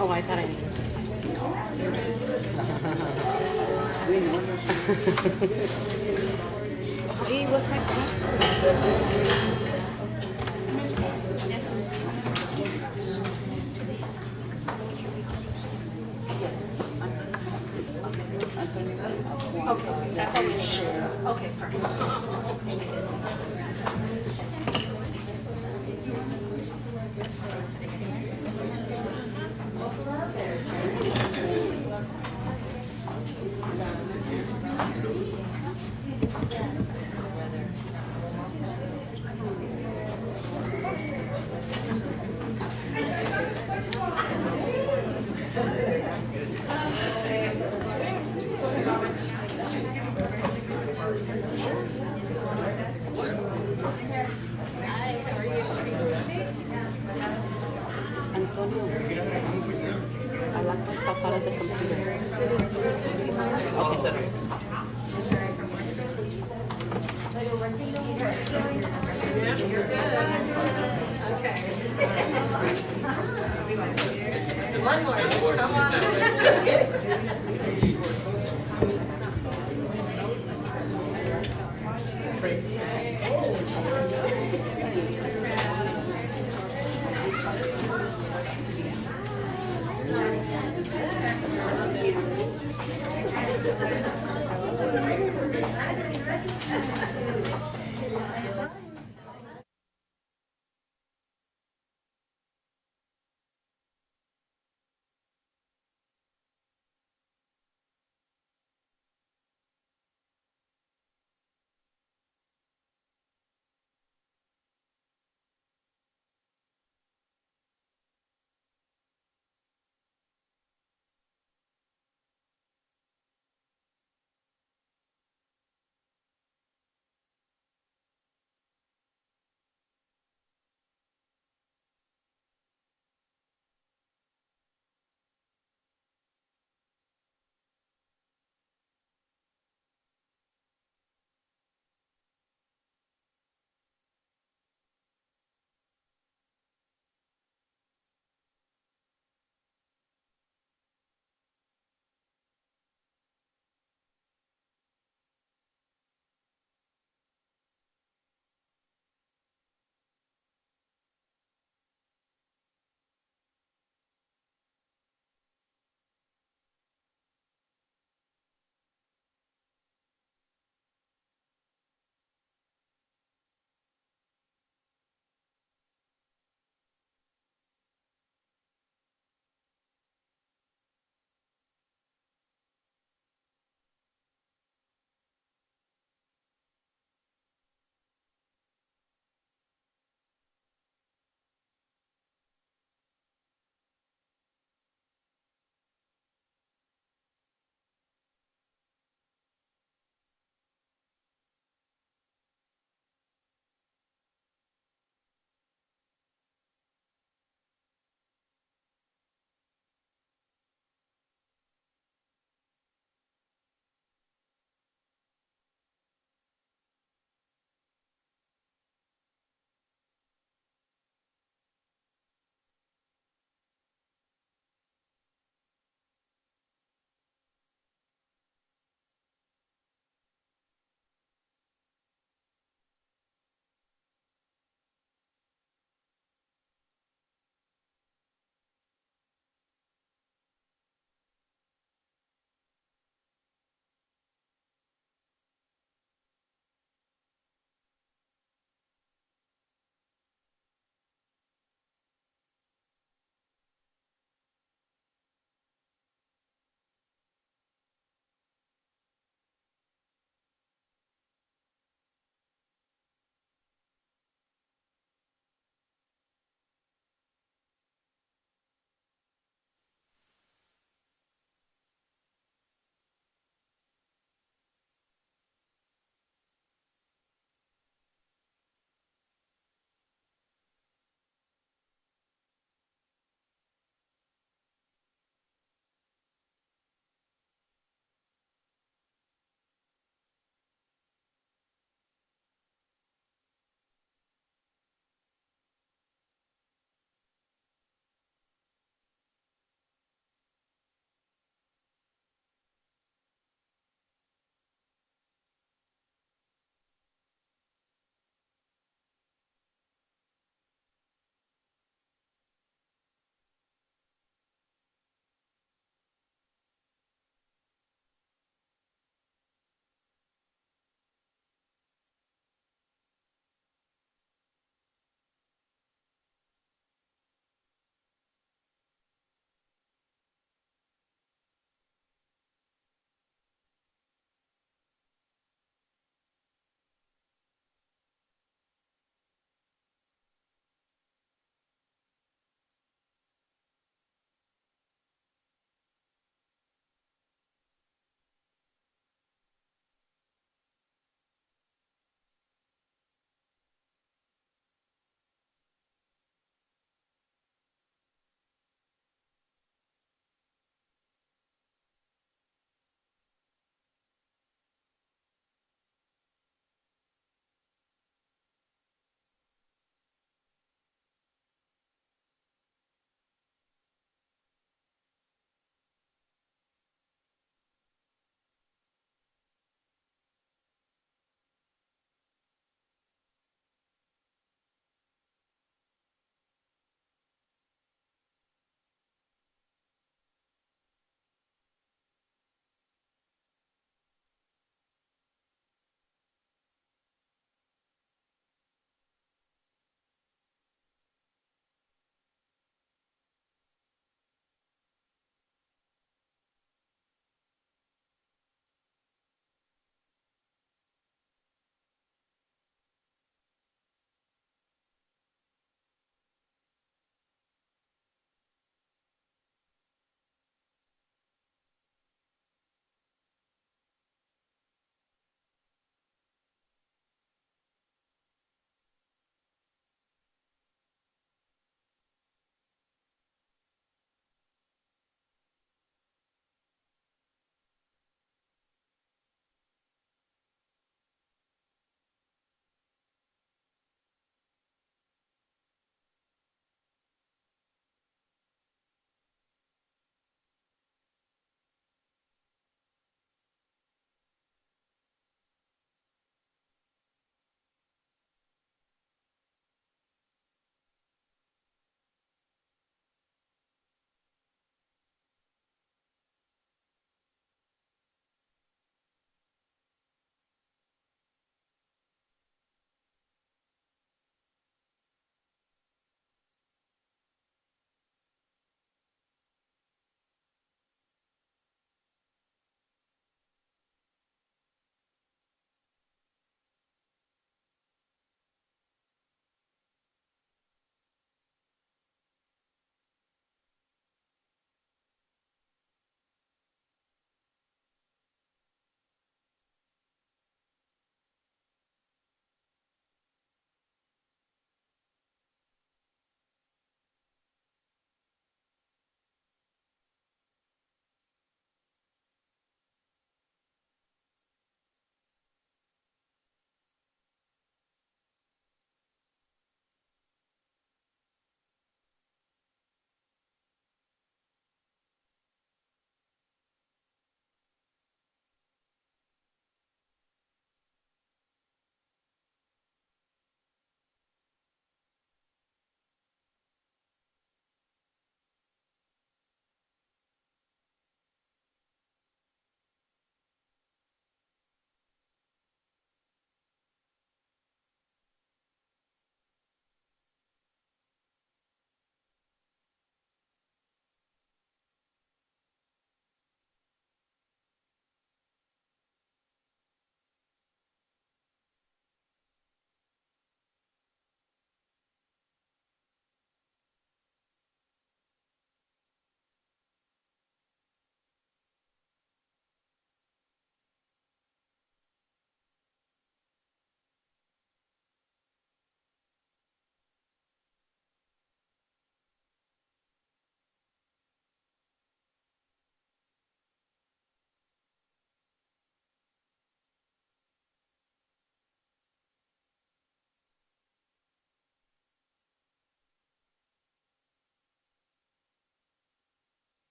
Oh, I thought I needed to sign. Hey, what's my password? Okay, that's all we need. Okay, perfect. Antonio, I locked myself out of the computer. Okay. One more, come on.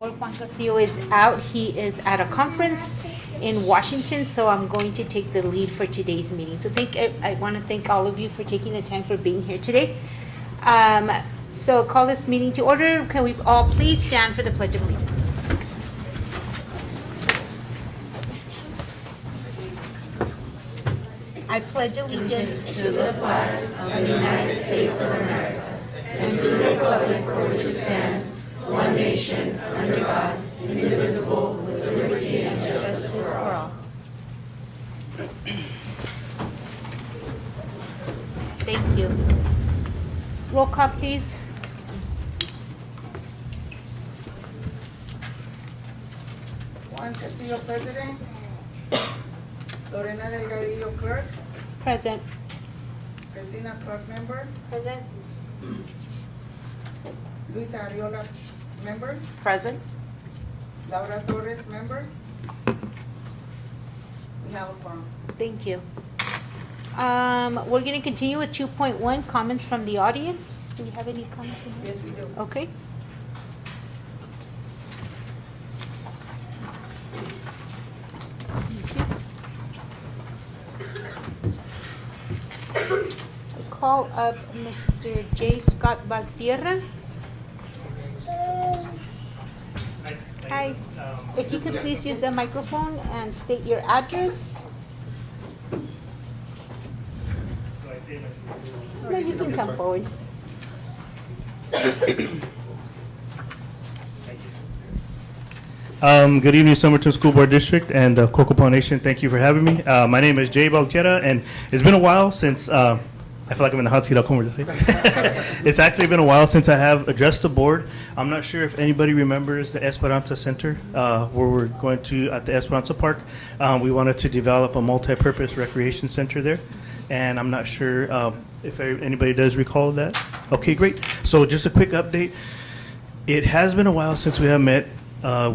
Juan Castillo is out. He is at a conference in Washington, so I'm going to take the lead for today's meeting. So I want to thank all of you for taking the time for being here today. So call this meeting to order. Can we all please stand for the Pledge of Allegiance? I pledge allegiance to the flag of the United States of America and to the republic for which it stands, one nation, under God, indivisible, with liberty and justice for all. Thank you. Roll call, please. Juan Castillo, President. Lorena Delgadillo, Clerk. Present. Christina Clark, Member. Present. Luisa Arriola, Member. Present. Laura Torres, Member. We have a quorum. Thank you. We're going to continue with 2.1, comments from the audience. Do we have any comments from the Yes, we do. Okay. Call up Mr. J. Scott Valtierra. Hi. If you could please use the microphone and state your address. No, you can come forward. Good evening, Somerton School Board District and the Cocopa Nation. Thank you for having me. My name is Jay Valtierra, and it's been a while since, I feel like I'm in the hot seat, I'll come over to say. It's actually been a while since I have addressed the board. I'm not sure if anybody remembers the Esperanza Center, where we're going to, at the Esperanza Park. We wanted to develop a multi-purpose recreation center there, and I'm not sure if anybody does recall that. Okay, great. So just a quick update. It has been a while since we have met.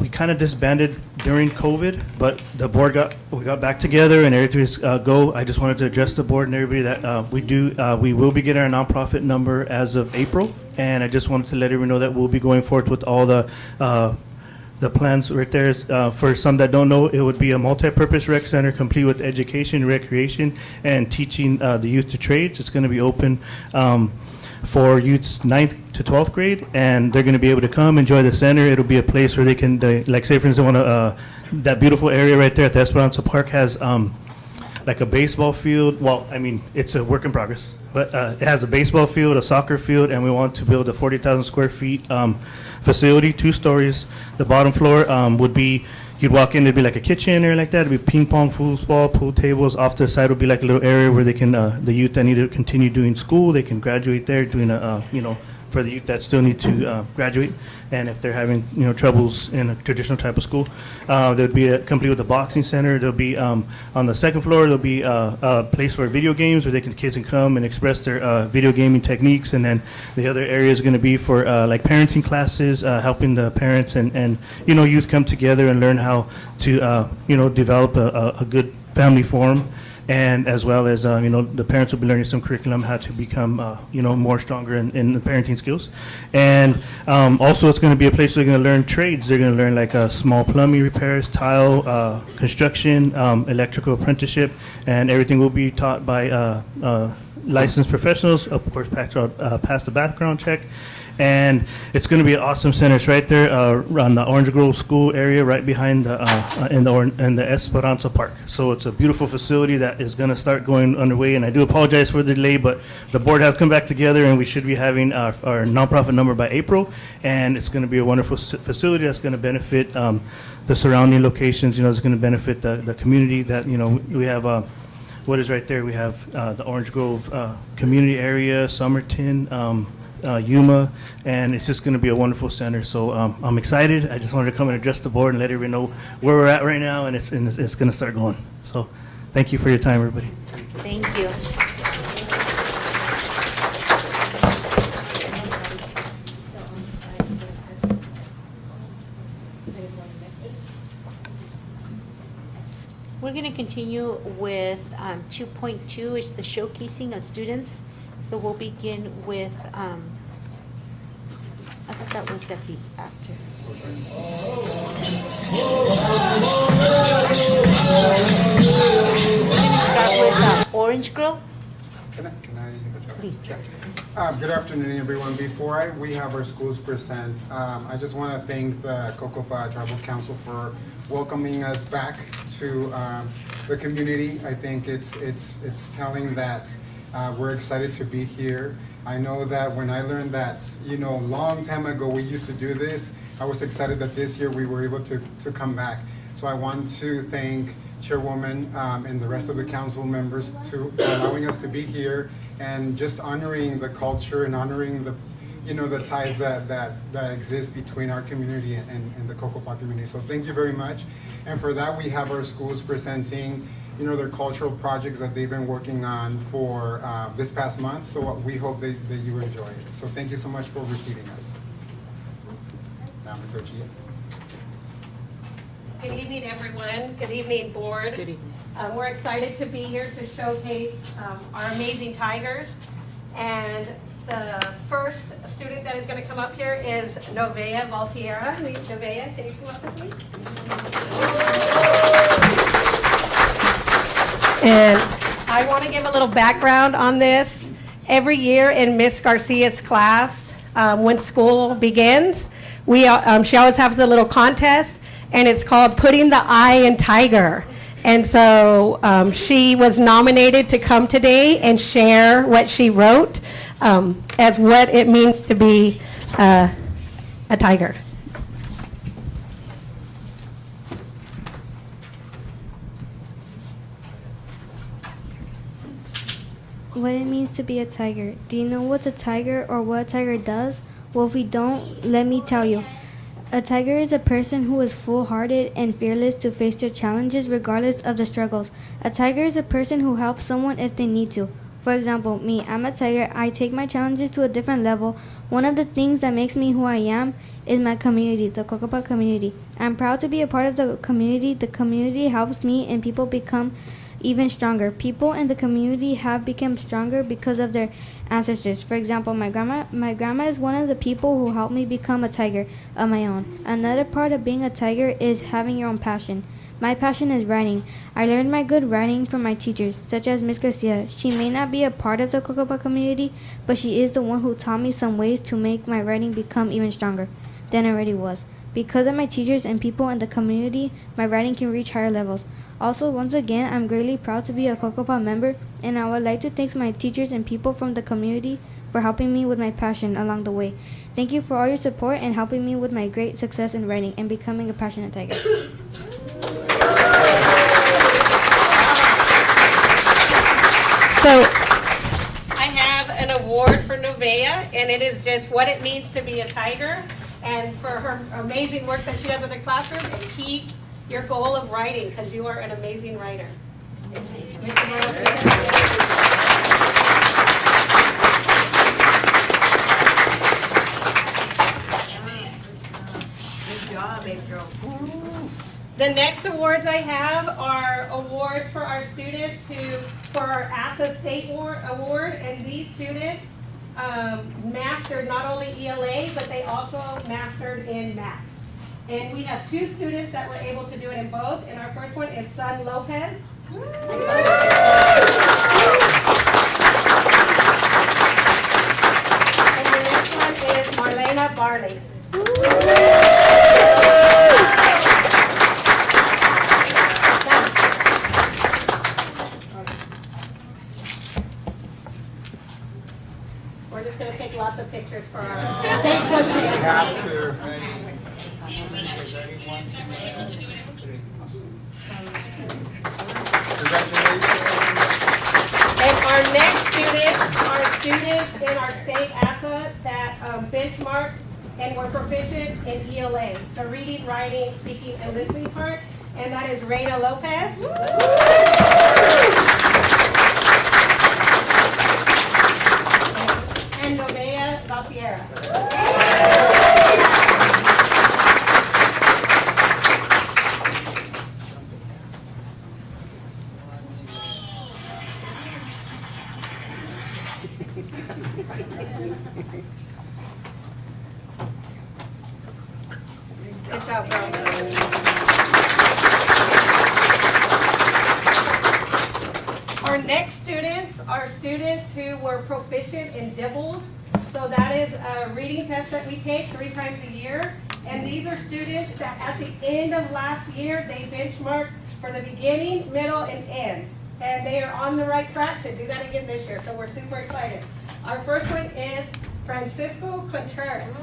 We kind of disbanded during COVID, but the board we got back together and everything's go. I just wanted to address the board and everybody that we will be getting our nonprofit number as of April, and I just wanted to let everyone know that we'll be going forward with all the plans right there. For some that don't know, it would be a multi-purpose rec center complete with education, recreation, and teaching the youth to trades. It's going to be open for youths 9th to 12th grade, and they're going to be able to come enjoy the center. It'll be a place where they can, like say for instance, that beautiful area right there at the Esperanza Park has like a baseball field. Well, I mean, it's a work in progress, but it has a baseball field, a soccer field, and we want to build a 40,000 square feet facility, 2 stories. The bottom floor would be, you'd walk in, there'd be like a kitchen area like that. It'd be ping pong, foosball, pool tables. Off to the side would be like a little area where they can, the youth that need to continue doing school, they can graduate there, doing for the youth that still need to graduate, and if they're having troubles in a traditional type of school, there'd be complete with a boxing center. There'll be on the second floor, there'll be a place for video games where kids can come and express their video gaming techniques, and then the other area is going to be for like parenting classes, helping the parents and youth come together and learn how to develop a good family forum. And as well as, the parents will be learning some curriculum, how to become, more stronger in the parenting skills. And also it's going to be a place where they're going to learn trades. They're going to learn like small plumbing repairs, tile, construction, electrical apprenticeship, and everything will be taught by licensed professionals, of course, pass the background check. And it's going to be an awesome center. It's right there on the Orange Grove School area, right behind in the Esperanza Park. So it's a beautiful facility that is going to start going underway. And I do apologize for the delay, but the board has come back together, and we should be having our nonprofit number by April. And it's going to be a wonderful facility that's going to benefit the surrounding locations. It's going to benefit the community that we have. What is right there? We have the Orange Grove community area, Somerton. Yuma, and it's just going to be a wonderful center. So I'm excited. I just wanted to come and address the board and let everybody know where we're at right now, and it's going to start going. So thank you for your time, everybody. Thank you. We're going to continue with 2.2, it's the showcasing of students. So we'll begin with, I thought that was after. Start with Orange Girl, Can I address? please. Good afternoon, everyone. Before we have our schools present, I just want to thank the Cocopa Tribal Council for welcoming us back to the community. I think it's telling that we're excited to be here. I know that when I learned that, a long time ago we used to do this, I was excited that this year we were able to come back. So I want to thank Chairwoman and the rest of the council members for allowing us to be here and just honoring the culture and honoring the ties that exist between our community and the Cocopa community. So thank you very much. And for that, we have our schools presenting, their cultural projects that they've been working on for this past month. So we hope that you enjoy it. So thank you so much for receiving us. Now, Ms. Ochia. Good evening, everyone. Good evening, board. Good evening. We're excited to be here to showcase our amazing tigers. And the first student that is going to come up here is Novea Valtierra. Novea, can you come up with me? And I want to give a little background on this. Every year in Miss Garcia's class, when school begins, she always has a little contest, and it's called Putting the Eye in Tiger. And so she was nominated to come today and share what she wrote as what it means to be a tiger. What it means to be a tiger. Do you know what's a tiger or what a tiger does? Well, if you don't, let me tell you. A tiger is a person who is full-hearted and fearless to face their challenges regardless of the struggles. A tiger is a person who helps someone if they need to. For example, me, I'm a tiger. I take my challenges to a different level. One of the things that makes me who I am is my community, the Cocopa community. I'm proud to be a part of the community. The community helps me and people become even stronger. People in the community have become stronger because of their ancestors. For example, my grandma is one of the people who helped me become a tiger of my own. Another part of being a tiger is having your own passion. My passion is writing. I learned my good writing from my teachers, such as Miss Garcia. She may not be a part of the Cocopa community, but she is the one who taught me some ways to make my writing become even stronger than it already was. Because of my teachers and people in the community, my writing can reach higher levels. Also, once again, I'm greatly proud to be a Cocopa member, and I would like to thank my teachers and people from the community for helping me with my passion along the way. Thank you for all your support and helping me with my great success in writing and becoming a passionate tiger. So I have an award for Novea, and it is just what it means to be a tiger, and for her amazing work that she does in the classroom, and keep your goal of writing, because you are an amazing writer. Good job, April. The next awards I have are awards for our students for our ASA State Award, and these students mastered not only ELA, but they also mastered in math. And we have two students that were able to do it in both, and our first one is Sun Lopez. And the next one is Marlena Barley. We're just going to take lots of pictures for our Facebook We page. have to. And our next students are students in our state ASA that benchmarked and were proficient in ELA, the reading, writing, speaking, and listening part, and that is Reina Lopez. And Novea Valtierra. next students are students who were proficient in DIBELS. So that is a reading test that we take 3 times a year. And these are students that at the end of last year, they benchmarked for the beginning, middle, and end. And they are on the right track to do that again this year. So we're super excited. Our first one is Francisco Contreras.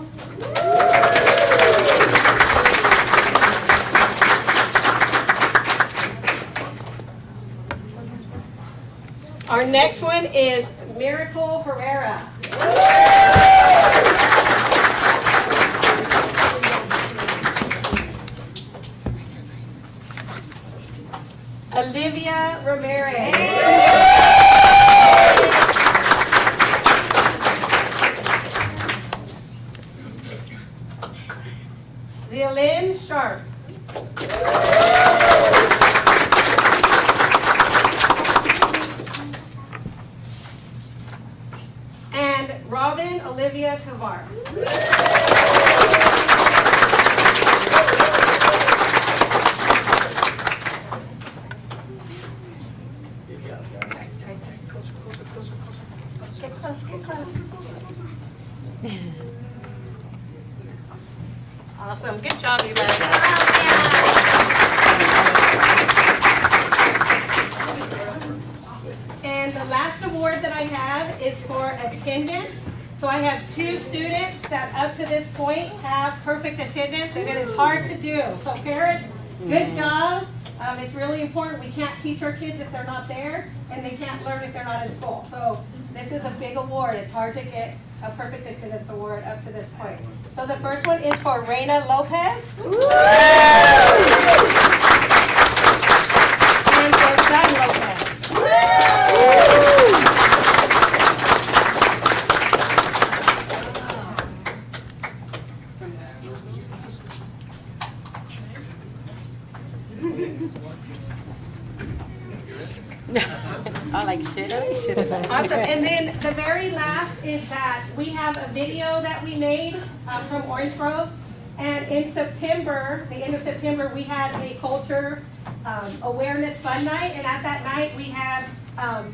Our next one is Miracle Herrera. Olivia Ramirez. Zealyn Sharp. And Robin Olivia Tavar. Awesome. Good job, you guys. And the last award that I have is for attendance. So I have 2 students that up to this point have perfect attendance, and it is hard to do. So parents, good job. It's really important. We can't teach our kids if they're not there, and they can't learn if they're not in school. So this is a big award. It's hard to get a perfect attendance award up to this point. So the first one is for Reina Lopez. And for San Lopez. I like shoulda. Awesome. And then the very last is that we have a video that we made from Orange Grove. And in September, the end of September, we had a culture awareness fun night. And at that night, we had, I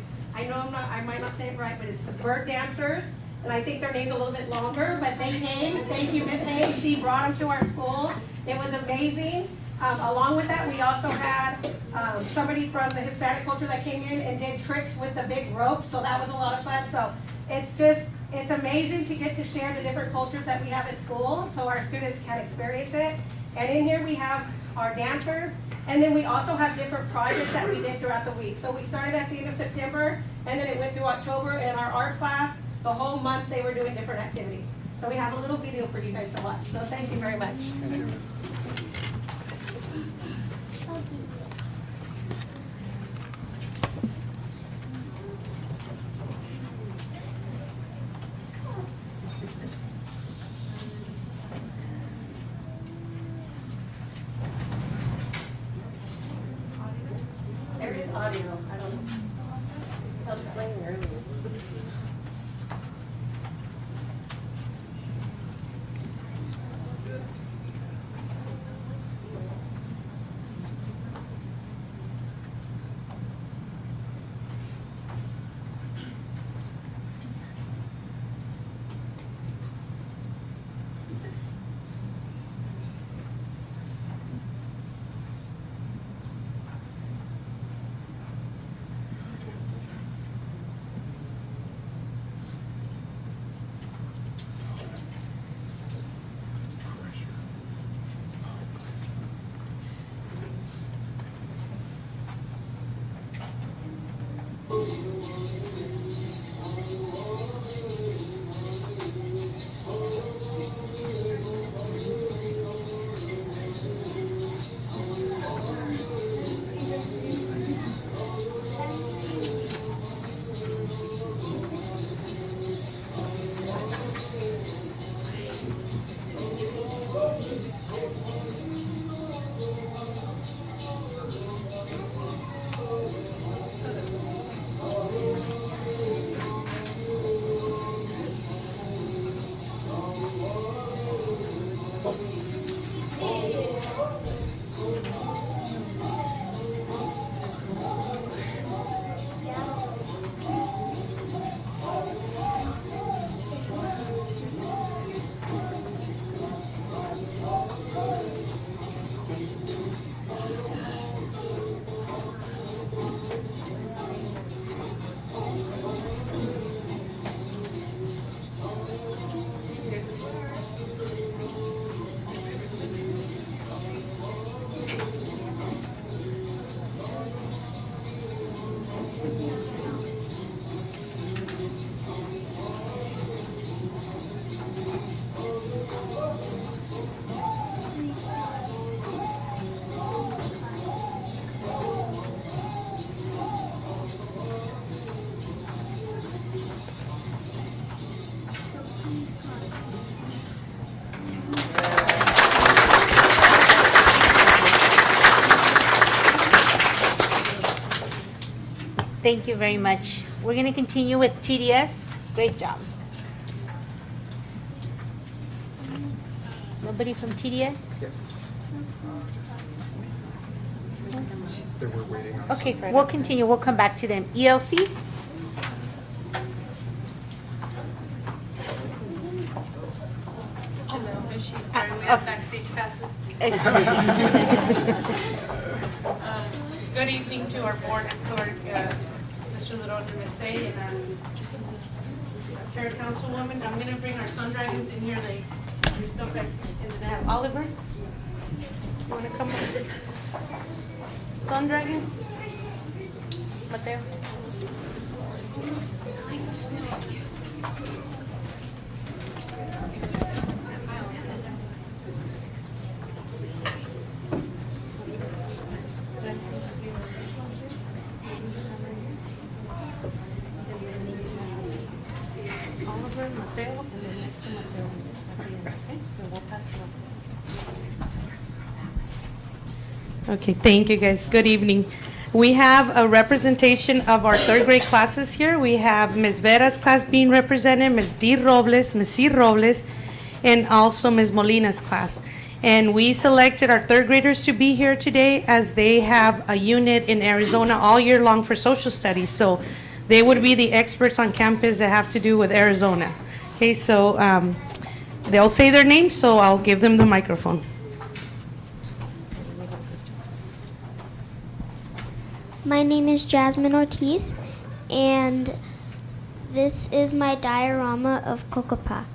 might not say it right, but it's the bird dancers. And I think their name's a little bit longer, but they came. Thank you, Miss Hayes. She brought them to our school. It was amazing. Along with that, we also had somebody from the Hispanic culture that came in and did tricks with the big rope, so that was a lot of fun. So it's amazing to get to share the different cultures that we have at school so our students can experience it. And in here we have our dancers, and then we also have different projects that we did throughout the week. So we started at the end of September, and then it went through October, and our art class, the whole month they were doing different activities. So we have a little video for you guys to watch. So thank you very much. There is audio. I don't know. I was playing earlier. Thank you very much. We're going to continue with TDS. Great job. Nobody from TDS? They were waiting on. Okay, we'll continue. We'll come back to them. ELC? Sorry, we have backstage passes. Good evening to our board and clerk, Mr. Leron and Ms. Say, and our fair councilwoman. I'm gonna bring our Sun Dragons in here. You're still back in the back. Oliver, you wanna come up? Sun Dragons? Mateo? Oliver, Mateo, and then next to Mateo is Fabian, okay? So we'll pass the Okay, thank you guys. Good evening. We have a representation of our third grade classes here. We have Ms. Vera's class being represented, Ms. D. Robles, Ms. C. Robles, and also Ms. Molina's class. And we selected our third graders to be here today as they have a unit in Arizona all year long for social studies. So they would be the experts on campus that have to do with Arizona. Okay, so they'll say their names, so I'll give them the microphone. My name is Jasmine Ortiz, and this is my diorama of Cocopah.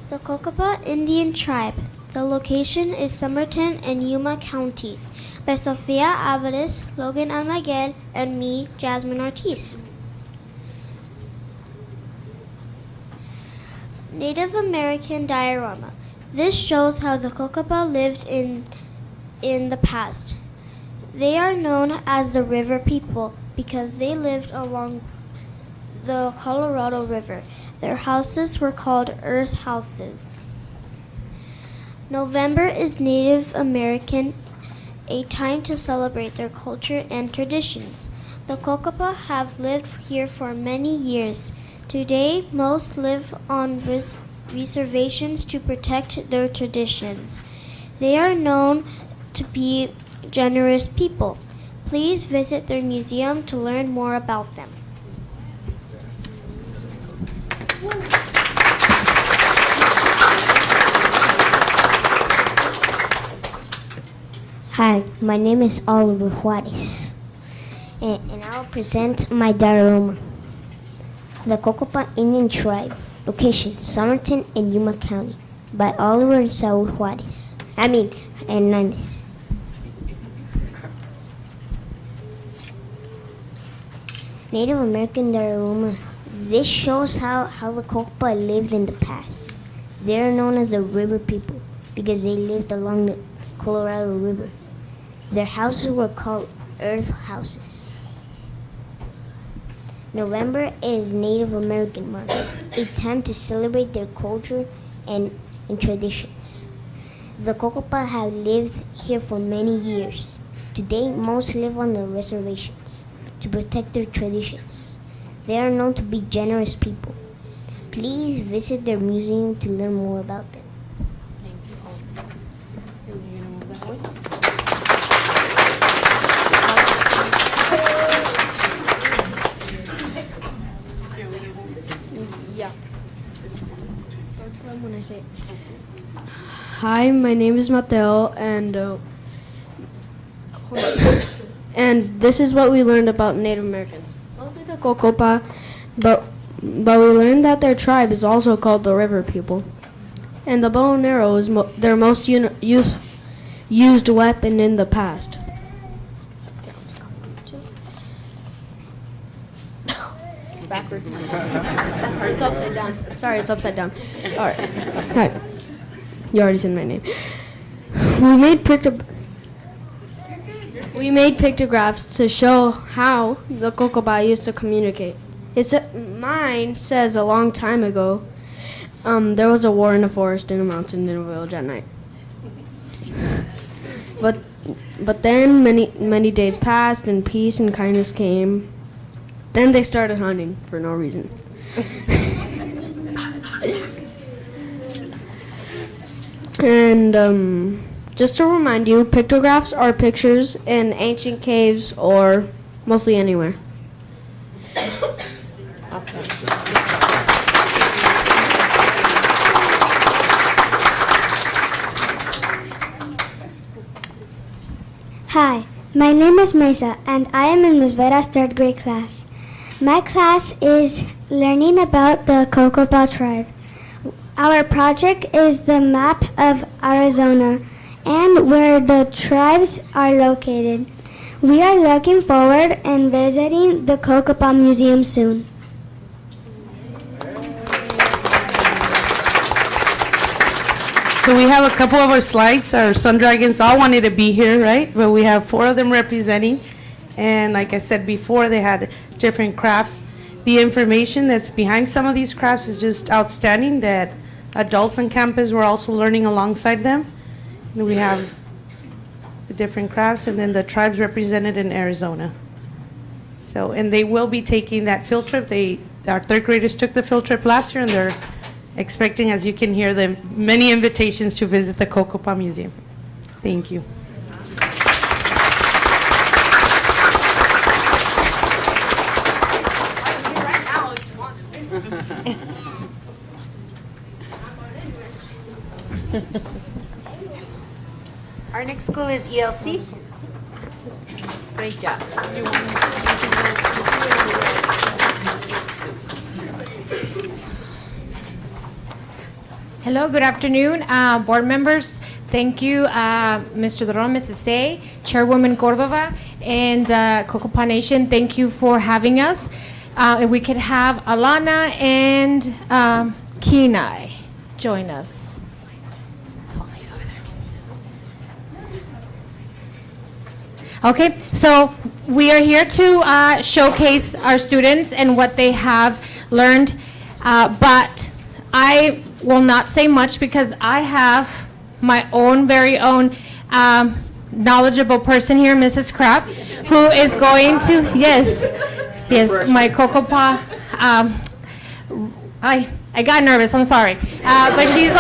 The Cocopah Indian Tribe. The location is Somerton in Yuma County, by Sofia Alvarez, Logan Almaguel, and me, Jasmine Ortiz. Native American diorama. This shows how the Cocopah lived in the past. They are known as the river people because they lived along the Colorado River. Their houses were called earth houses. November is Native American, a time to celebrate their culture and traditions. The Cocopah have lived here for many years. Today, most live on reservations to protect their traditions. They are known to be generous people. Please visit their museum to learn more about them. Hi, my name is Oliver Juarez, and I'll present my diorama. The Cocopah Indian Tribe, location Somerton in Yuma County, by Oliver and Saul Juarez. Hernandez. Native American diorama. This shows how the Cocopah lived in the past. They are known as the river people because they lived along the Colorado River. Their houses were called earth houses. November is Native American Month, a time to celebrate their culture and traditions. The Cocopah have lived here for many years. Today, most live on the reservations to protect their traditions. They are known to be generous people. Please visit their museum to learn more about them. Hi, my name is Mateo, and this is what we learned about Native Americans. Mostly the Cocopah, but we learned that their tribe is also called the River People. And the bow and arrow is their most used weapon in the past. It's backwards. Or it's upside down. Sorry, it's upside down. All right. Hi. You already said my name. We made pictographs to show how the Cocopah used to communicate. Mine says a long time ago, there was a war in a forest, in a mountain, in a village at night. But then many days passed and peace and kindness came. Then they started hunting for no reason. And just to remind you, pictographs are pictures in ancient caves or mostly anywhere. Hi, my name is Mesa, and I am in Ms. Vera's third grade class. My class is learning about the Cocopah tribe. Our project is the map of Arizona and where the tribes are located. We are looking forward and visiting the Cocopah Museum soon. So we have a couple of our slides. Our sun dragons all wanted to be here, right? But we have 4 of them representing. And like I said before, they had different crafts. The information that's behind some of these crafts is just outstanding, that adults on campus were also learning alongside them. And we have the different crafts and then the tribes represented in Arizona. So, and they will be taking that field trip. Our third graders took the field trip last year, and they're expecting, as you can hear, the many invitations to visit the Cocopah Museum. Thank you. Our next school is ELC. Great job. Hello, good afternoon, board members. Thank you, Mr. Doron, Mrs. Say, Chairwoman Cordova, and Cocopah Nation. Thank you for having us. If we could have Alana and Kenai join us. Oh, he's over there. Okay, so we are here to showcase our students and what they have learned, but I will not say much because I have my own very own knowledgeable person here, Mrs. Crabb, who is going to, yes, my Cocopah, I got nervous, I'm sorry. But she's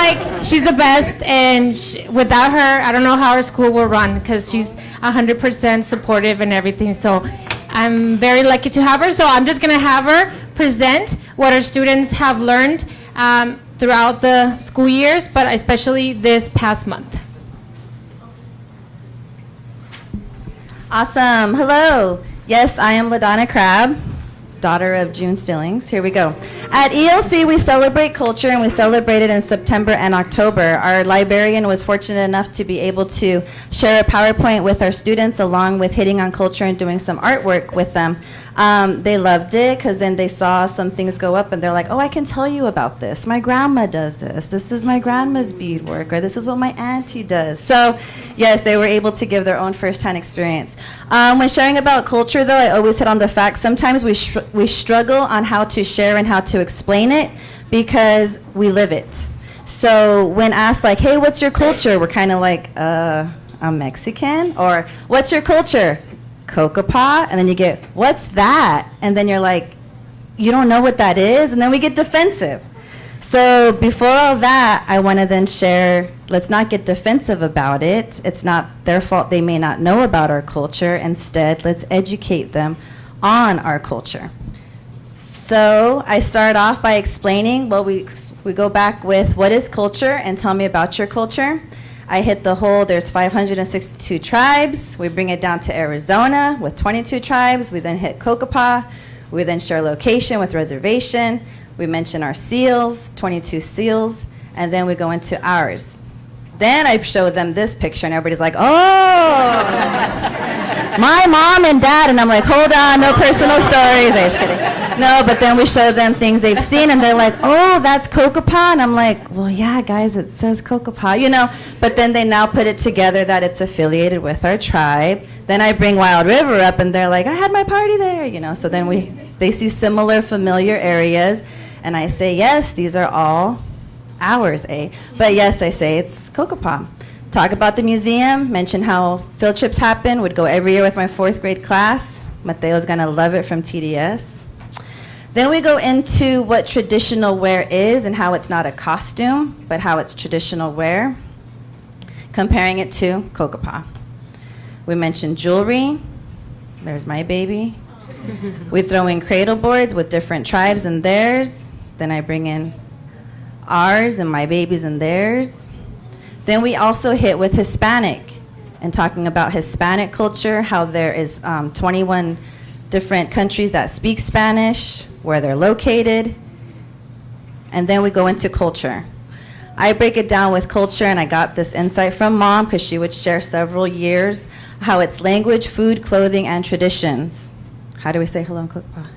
the best, and without her, I don't know how our school will run, because she's 100% supportive and everything. So I'm very lucky to have her. So I'm just gonna have her present what our students have learned throughout the school years, but especially this past month. Awesome. Hello. Yes, I am LaDonna Crabb, daughter of June Stillings. Here we go. At ELC, we celebrate culture, and we celebrate it in September and October. Our librarian was fortunate enough to be able to share a PowerPoint with our students, along with hitting on culture and doing some artwork with them. They loved it because then they saw some things go up, and they're like, oh, I can tell you about this. My grandma does this. This is my grandma's beadwork, or this is what my auntie does. So, yes, they were able to give their own firsthand experience. When sharing about culture, though, I always hit on the fact sometimes we struggle on how to share and how to explain it because we live it. So when asked, like, hey, what's your culture? We're kind of like, I'm Mexican. Or, what's your culture? Cocopah. And then you get, what's that? And then you're like, you don't know what that is? And then we get defensive. So before all that, I want to then share, let's not get defensive about it. It's not their fault they may not know about our culture. Instead, let's educate them on our culture. So I start off by explaining, well, we go back with what is culture and tell me about your culture. I hit the whole, there's 562 tribes. We bring it down to Arizona with 22 tribes. We then hit Cocopah. We then share location with reservation. We mention our seals, 22 seals, and then we go into ours. Then I show them this picture, and everybody's like, oh, my mom and dad. And I'm like, hold on, no personal stories. I'm just kidding. No, but then we show them things they've seen, and they're like, oh, that's Cocopah. And I'm like, well, yeah, guys, it says Cocopah, you know. But then they now put it together that it's affiliated with our tribe. Then I bring Wild River up, and they're like, I had my party there, you know. So then they see similar, familiar areas, and I say, yes, these are all ours, eh? But yes, I say it's Cocopah. talk about the museum, mention how field trips happen, would go every year with my 4th grade class. Mateo's gonna love it from TDS. Then we go into what traditional wear is and how it's not a costume, but how it's traditional wear, comparing it to Kokopah. We mentioned jewelry. There's my baby. We throw in cradle boards with different tribes and theirs. Then I bring in ours and my babies and theirs. Then we also hit with Hispanic and talking about Hispanic culture, how there is 21 different countries that speak Spanish, where they're located. And then we go into culture. I break it down with culture, and I got this insight from Mom because she would share several years how it's language, food, clothing, and traditions. How do we say hello in Kokopah?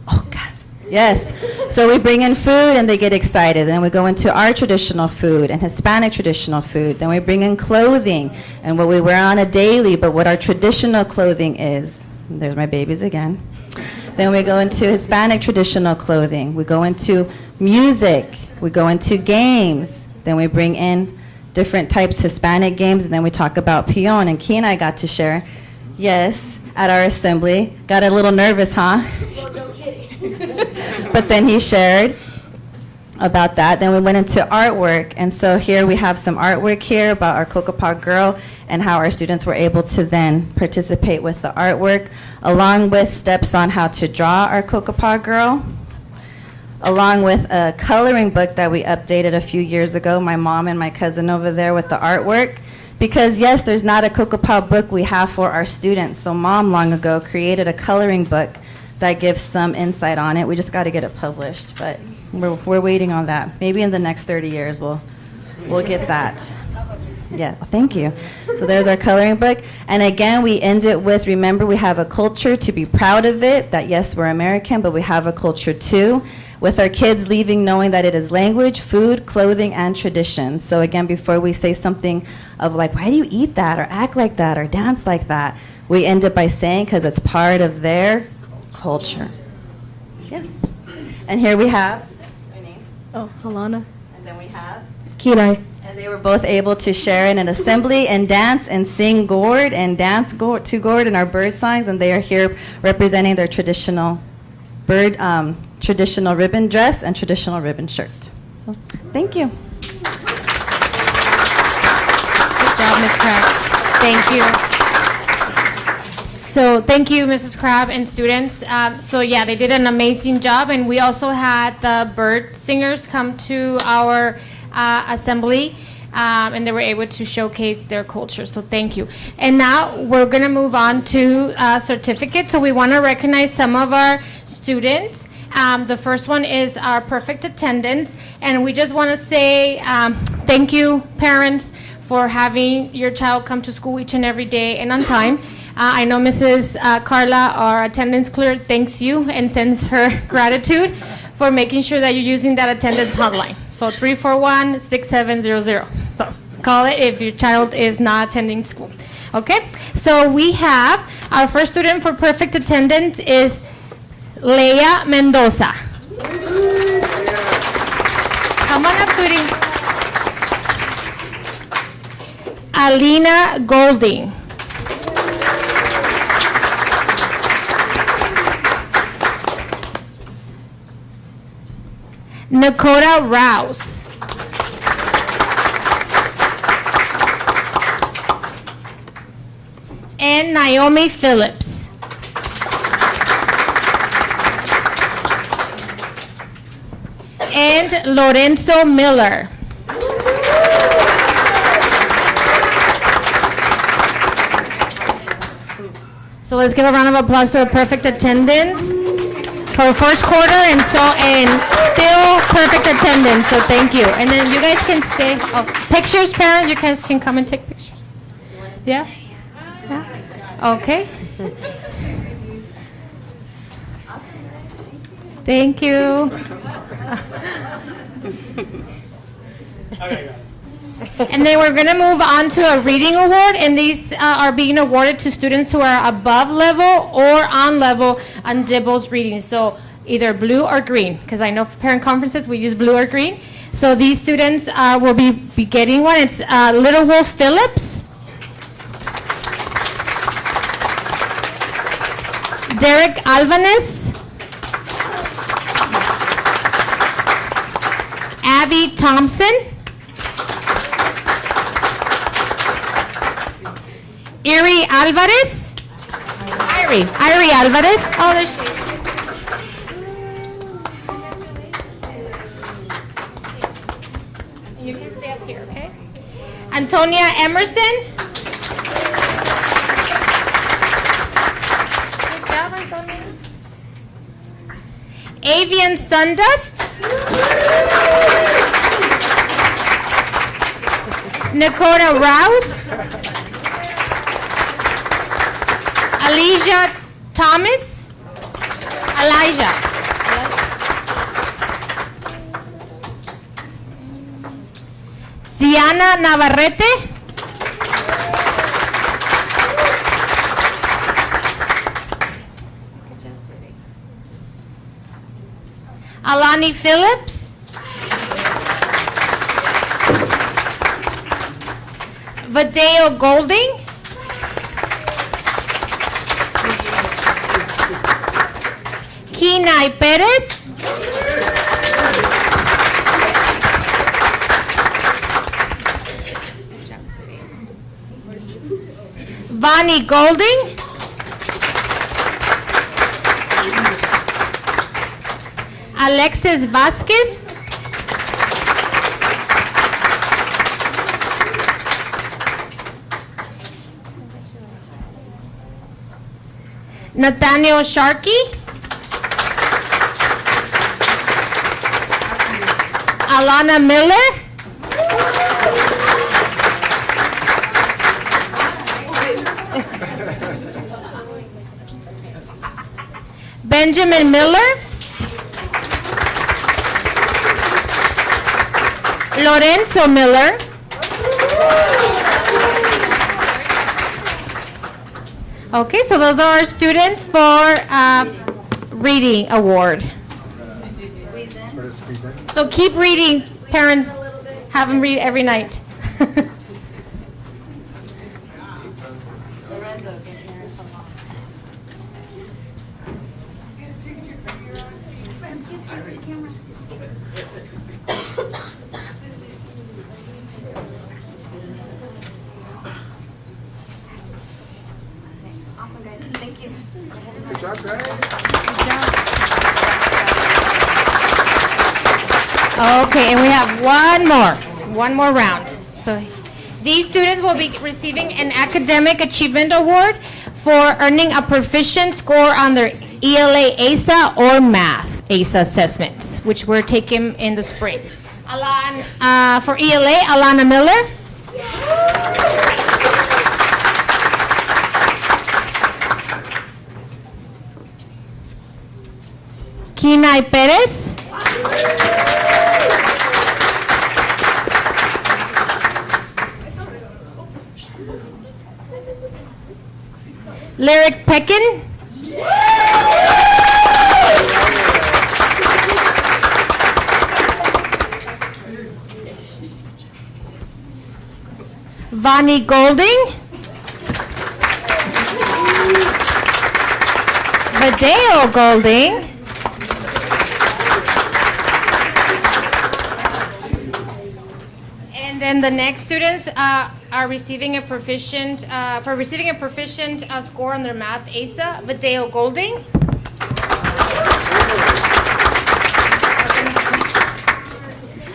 Oh, God. Yes. So we bring in food, and they get excited. Then we go into our traditional food and Hispanic traditional food. Then we bring in clothing and what we wear on a daily, but what our traditional clothing is. There's my babies again. Then we go into Hispanic traditional clothing. We go into music. We go into games. Then we bring in different types of Hispanic games, and then we talk about peon. And Key and I got to share, yes, at our assembly. Got a little nervous, huh? Well, no kidding. But then he shared about that. Then we went into artwork, and so here we have some artwork here about our Kokopah girl and how our students were able to then participate with the artwork, along with steps on how to draw our Kokopah girl, along with a coloring book that we updated a few years ago, my mom and my cousin over there with the artwork. Because yes, there's not a Kokopah book we have for our students, so Mom long ago created a coloring book that gives some insight on it. We just got to get it published, but we're waiting on that. Maybe in the next 30 years we'll get that. Yeah, thank you. So there's our coloring book. And again, we end it with, remember, we have a culture to be proud of it, that yes, we're American, but we have a culture too, with our kids leaving knowing that it is language, food, clothing, and tradition. So again, before we say something of like, why do you eat that, or act like that, or dance like that, we end it by saying, because it's part of their culture. Yes. And here we have your name. Oh, Alana. And then we have Kenai. and they were both able to share in an assembly and dance and sing gourd and dance to gourd in our bird songs, and they are here representing their traditional traditional ribbon dress and traditional ribbon shirt. So, thank you. Good job, Ms. Crab. Thank you. So thank you, Mrs. Crab and students. So yeah, they did an amazing job, and we also had the bird singers come to our assembly, and they were able to showcase their culture. So thank you. And now we're gonna move on to certificates. So we wanna recognize some of our students. The first one is our perfect attendance, and we just wanna say thank you, parents, for having your child come to school each and every day and on time. I know Mrs. Carla, our attendance clerk, thanks you and sends her gratitude for making sure that you're using that attendance hotline. So 341-6700. So call it if your child is not attending school. Okay? So we have our first student for perfect attendance is Leia Mendoza. Come on up, sweetie. Alina Golding. Nakota Rouse. And Naomi Phillips. And Lorenzo Miller. So let's give a round of applause to a perfect attendance for first quarter, and still perfect attendance. So thank you. And then you guys can stay. Oh, pictures, parents, you guys can come and take pictures. Yeah? Yeah? Okay. Thank you. And then we're going to move on to a reading award, and these are being awarded to students who are above level or on level on DIBELS reading. So either blue or green, because I know for parent conferences we use blue or green. So these students will be getting one. It's Little Wolf Phillips, Derek Alvarez, Abby Thompson, Irie Alvarez, Irie Alvarez. Oh, there she is. You can stay up here, okay? Antonia Emerson. Good job, Antonia. Avian Sundust. Nakota Rouse. Elijah Thomas. Elijah. Diana Navarrete. Alani Phillips. Vadeo Golding. Kenai Perez. Bonnie Golding. Alexis Vasquez. Nathaniel Sharkey. Alana Miller. Benjamin Miller. Lorenzo Miller. Okay, so those are our students for reading award. So keep reading, parents. Have them read every night. Awesome, guys. Thank you. Good job, guys. Okay, and we have one more round. So these students will be receiving an Academic Achievement Award for earning a proficient score on their ELA ASA or Math ASA assessments, which were taken in the spring. For ELA, Alana Miller. Kenai Perez. Lyric Peckin. Vonnie Golding. Vadeo Golding. And then the next students are receiving a proficient score on their math ASA, Vadeo Golding.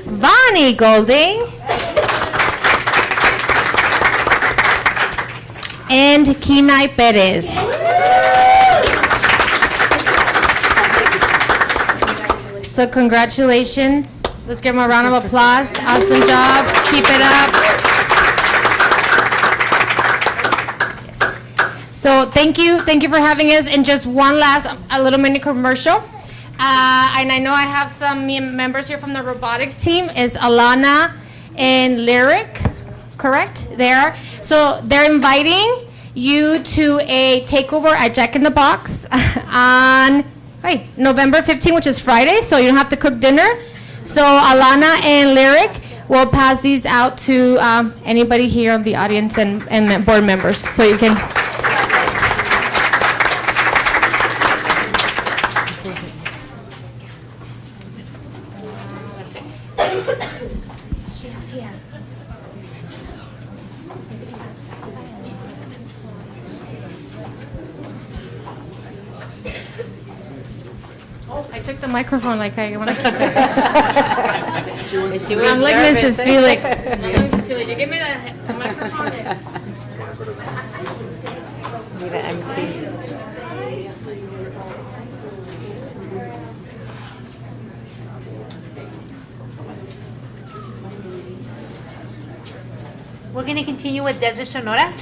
Vonnie Golding. And Kenai Perez. So congratulations. Let's give them a round of applause. Awesome job. Keep it up. Yes. So thank you for having us. And just one last, a little mini commercial. And I know I have some members here from the robotics team. Is Alana and Lyric, correct? They are. So they're inviting you to a takeover at Jack in the Box on November 15th, which is Friday. So you don't have to cook dinner. So Alana and Lyric will pass these out to anybody here in the audience and board members, so you can. I took the microphone like I want to. I'm like Mrs. Felix. I'm like Mrs. Felix. You give me the microphone. Be the MC. We're going to continue with Desert Sonora.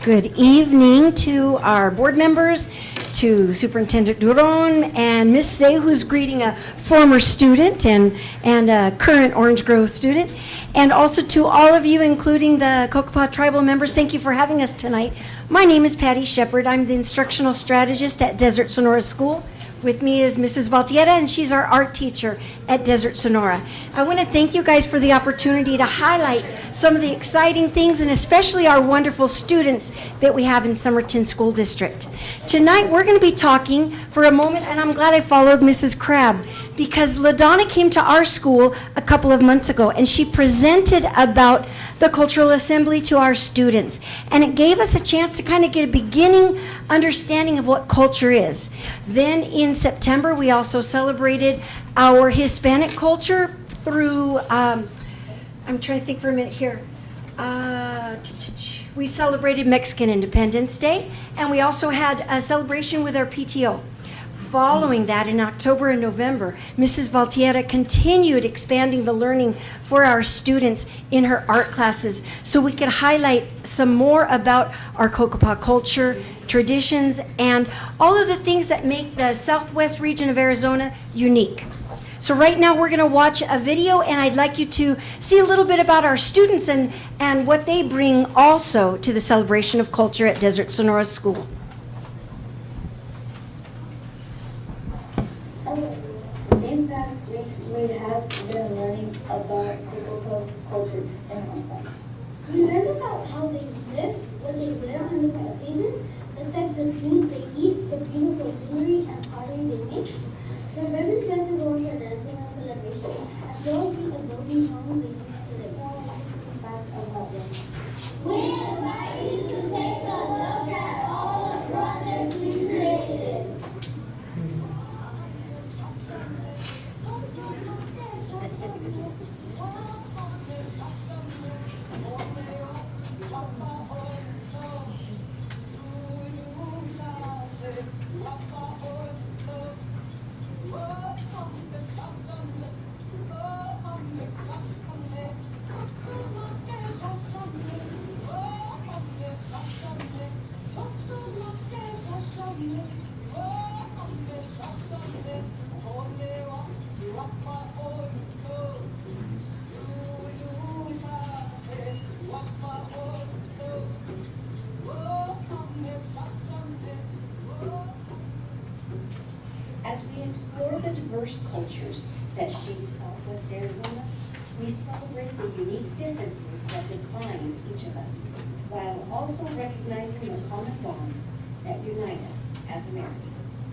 Good evening to our board members, to Superintendent Duron and Miss Say, who's greeting a former student and a current Orange Grove student, and also to all of you, including the Cocopah tribal members. Thank you for having us tonight. My name is Patty Shepard. I'm the instructional strategist at Desert Sonora School. With me is Mrs. Valtiera, and she's our art teacher at Desert Sonora. I want to thank you guys for the opportunity to highlight some of the exciting things, and especially our wonderful students that we have in Somerton School District. Tonight, we're going to be talking for a moment, and I'm glad I followed Mrs. Crabb, because LaDonna came to our school a couple of months ago, and she presented about the Cultural Assembly to our students. And it gave us a chance to kind of get a beginning understanding of what culture is. Then in September, we also celebrated our Hispanic culture through, I'm trying to think for a minute here. We celebrated Mexican Independence Day, and we also had a celebration with our PTO. Following that, in October and November, Mrs. Valtiera continued expanding the learning for our students in her art classes so we could highlight some more about our Cocopah culture, traditions, and all of the things that make the southwest region of Arizona unique. So right now we're going to watch a video, and I'd like you to see a little bit about our students and what they bring also to the celebration of culture at Desert Sonora School. The impact we have been learning about Cocopah's culture and Hong Kong. We learned about how they live, what they wear under the season, the types of food they eat, the beautiful jewelry and pottery they make, the ribbon festival for dancing and celebration, as well as the adobe homes they use to live. Facts about them. We invite you to take a look at all the projects we created. As we explore the diverse cultures that shape Southwest Arizona, we celebrate the unique differences that define each of us, while also recognizing the common bonds that unite us as Americans.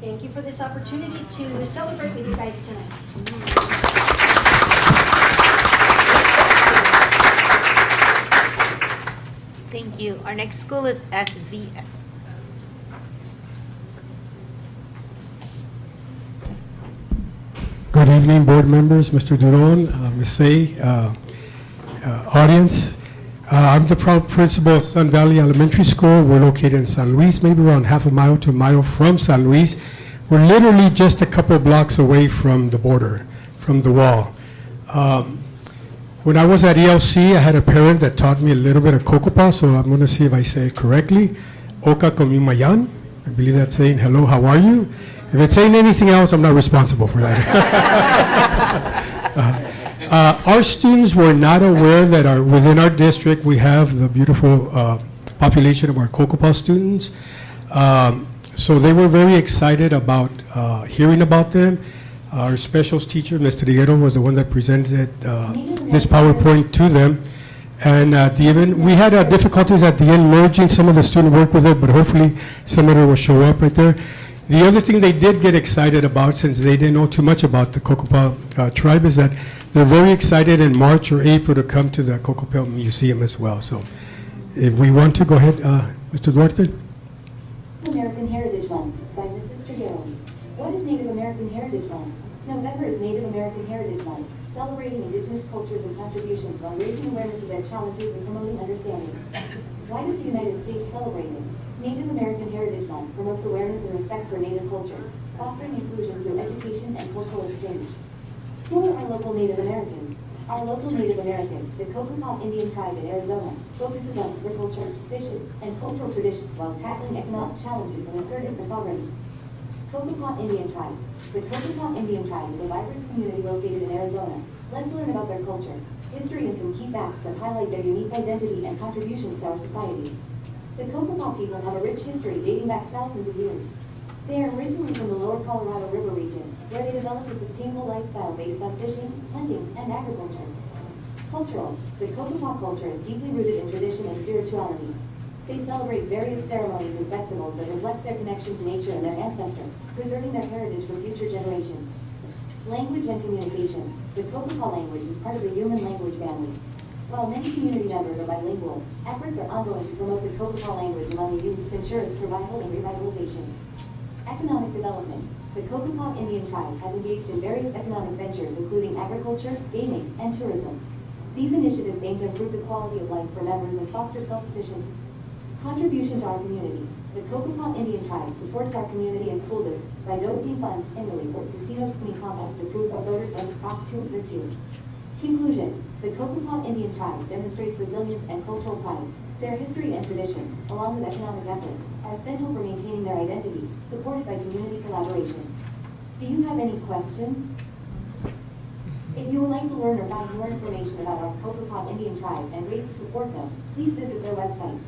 Thank you for this opportunity to celebrate with you guys tonight. Thank you. Our next school is SVS. evening, board members, Mr. Duron, Ms. Say, audience. I'm the proud principal of Thun Valley Elementary School. We're located in San Luis, maybe around half a mile to a mile from San Luis. We're literally just a couple blocks away from the border, from the wall. When I was at ELC, I had a parent that taught me a little bit of Kokopah, so I'm going to see if I say it correctly. Oka Komimayan. I believe that's saying, hello, how are you? If it's saying anything else, I'm not responsible for that. Our students were not aware that within our district, we have the beautiful population of our Kokopah students. So they were very excited about hearing about them. Our specials teacher, Mr. Riguero, was the one that presented this PowerPoint to them. And at the end, we had difficulties at the end merging some of the student work with it, but hopefully some of it will show up right there. The other thing they did get excited about, since they didn't know too much about the Kokopah tribe, is that they're very excited in March or April to come to the Kokopah Museum as well. So if we want to, go ahead, Mr. Duarte. American Heritage Month by Mrs. Trigueros. What is Native American Heritage Month? November is Native American Heritage Month, celebrating indigenous cultures and contributions while raising awareness of their challenges and promoting understanding. Why does the United States celebrate it? Native American Heritage Month promotes awareness and respect for Native cultures, fostering inclusion through education and cultural exchange. Who are our local Native Americans? Our local Native Americans, the Kokopah Indian tribe in Arizona, focuses on agriculture, fishing, and cultural traditions while tackling economic challenges and asserting for sovereignty. Kokopah Indian tribe. The Kokopah Indian tribe is a vibrant community located in Arizona. Let's learn about their culture, history, and some key facts that highlight their unique identity and contributions to our society. The Kokopah people have a rich history dating back thousands of years. They are originally from the lower Colorado River region, where they developed a sustainable lifestyle based on fishing, hunting, and agriculture. Cultural. The Kokopah culture is deeply rooted in tradition and spirituality. They celebrate various ceremonies and festivals that reflect their connection to nature and their ancestors, preserving their heritage for future generations. Language and communication. The Kokopah language is part of the human language family. While many community members are bilingual, efforts are ongoing to promote the Kokopah language among the youth to ensure its survival and revitalization. Economic development. The Kokopah Indian tribe has engaged in various economic ventures, including agriculture, gaming, and tourism. These initiatives aim to improve the quality of life for members and foster self-sufficiency. Contribution to our community. The Kokopah Indian tribe supports our community and school district by donating funds annually for Casino Community Compact to approve our voters and Prop 232. Conclusion. The Kokopah Indian tribe demonstrates resilience and cultural pride. Their history and traditions, along with economic efforts, are essential for maintaining their identity, supported by community collaboration. Do you have any questions? If you would like to learn or find more information about our Kokopah Indian tribe and ways to support them, please visit their website.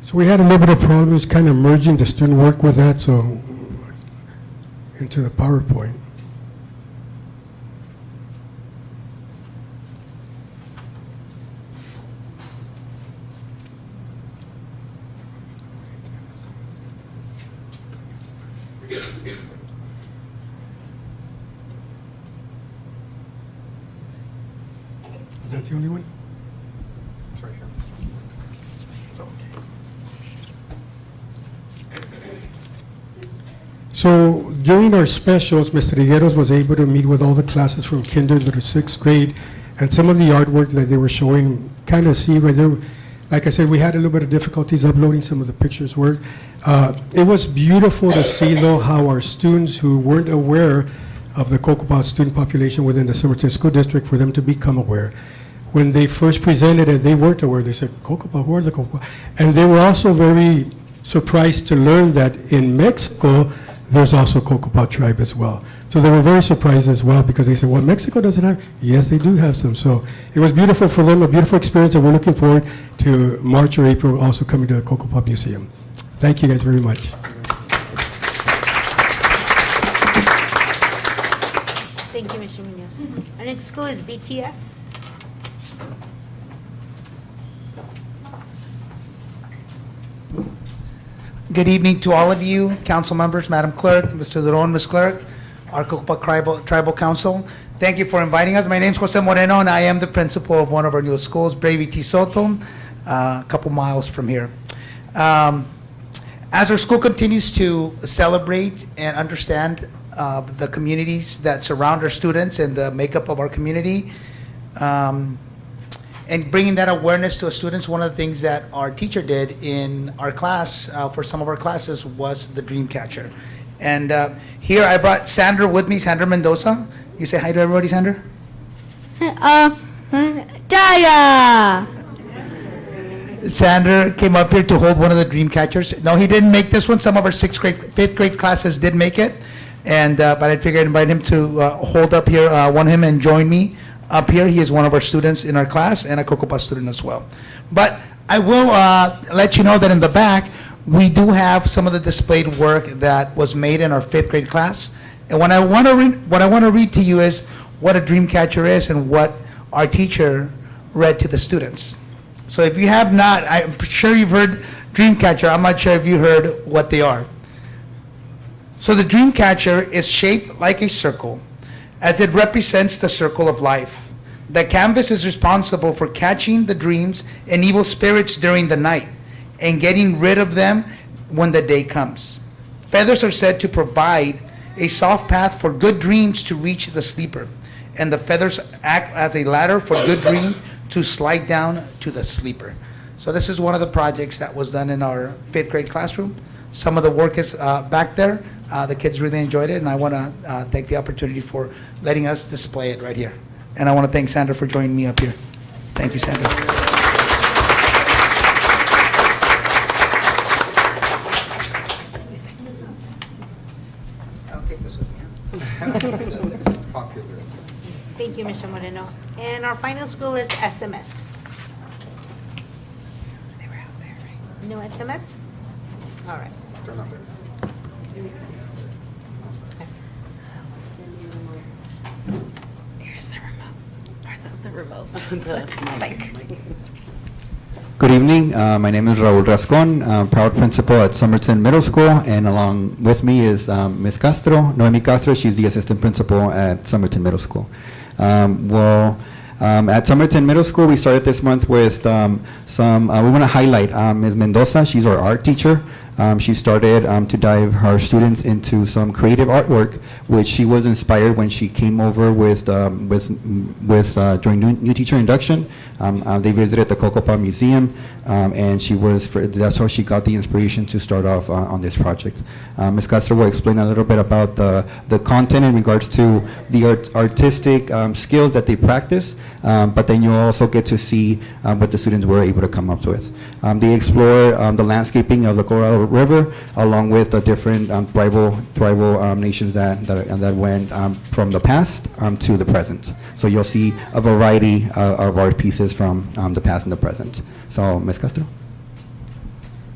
So we had a little bit of problems kind of merging the student work with that, so into the PowerPoint. Is that the only one? It's right here. So during our specials, Mr. Rigueros was able to meet with all the classes from kindergarten to sixth grade, and some of the artwork that they were showing, kind of see where they were, like I said, we had a little bit of difficulties uploading some of the pictures work. It was beautiful to see, though, how our students who weren't aware of the Kokopah student population within the Somerton School District, for them to become aware. When they first presented it, they weren't aware. They said, Kokopah, who are the Kokopah? And they were also very surprised to learn that in Mexico, there's also Kokopah tribe as well. So they were very surprised as well, because they said, well, Mexico doesn't have, yes, they do have some. So it was beautiful for them, a beautiful experience, and we're looking forward to March or April also coming to the Kokopah Museum. Thank you guys very much. Thank you, Mr. Munoz. Our next school is BTS. Good evening to all of you, council members, Madam Clerk, Mr. Leron, Ms. Clerk, our Kokopah Tribal Council. Thank you for inviting us. My name is Jose Moreno, and I am the principal of one of our newest schools, Brave T. Soto, a couple miles from here. As our school continues to celebrate and understand the communities that surround our students and the makeup of our community, and bringing that awareness to our students, one of the things that our teacher did in our class, for some of our classes, was the dream catcher. And here I brought Sandra with me, Sandra Mendoza. You say hi to everybody, Sandra. Daya! Sandra came up here to hold one of the dream catchers. No, he didn't make this one. Some of our fifth grade classes did make it. And but I figured I'd invite him to hold up here, want him and join me up here. He is one of our students in our class and a Cocopa student as well. But I will let you know that in the back, we do have some of the displayed work that was made in our fifth grade class. And what I want to read to you is what a dream catcher is and what our teacher read to the students. So if you have not, I'm sure you've heard dream catcher. I'm not sure if you heard what they are. So the dream catcher is shaped like a circle, as it represents the circle of life. The canvas is responsible for catching the dreams and evil spirits during the night and getting rid of them when the day comes. Feathers are said to provide a soft path for good dreams to reach the sleeper, and the feathers act as a ladder for good dream to slide down to the sleeper. So this is one of the projects that was done in our fifth grade classroom. Some of the work is back there. The kids really enjoyed it, and I want to take the opportunity for letting us display it right here. And I want to thank Sandra for joining me up here. Thank you, Sandra. I'll take this with me. It's popular. Thank you, Mr. Moreno. And our final school is SMS. They were out there, right? No SMS? All right. Turn up there. Here's the remote. Or the remote. The mic. Good evening. My name is Raul Rascon, proud principal at Somerton Middle School, and along with me is Ms. Castro, Noemi Castro. She's the assistant principal at Somerton Middle School. At Somerton Middle School, we started this month with we want to highlight Ms. Mendoza. She's our art teacher. She started to dive her students into some creative artwork, which she was inspired when she came over during new teacher induction. They visited the Cocopa Museum, and that's how she got the inspiration to start off on this project. Ms. Castro will explain a little bit about the content in regards to the artistic skills that they practice, but then you'll also get to see what the students were able to come up with. They explore the landscaping of the Colorado River, along with the different tribal nations that went from the past to the present. So you'll see a variety of art pieces from the past and the present. So, Ms. Castro.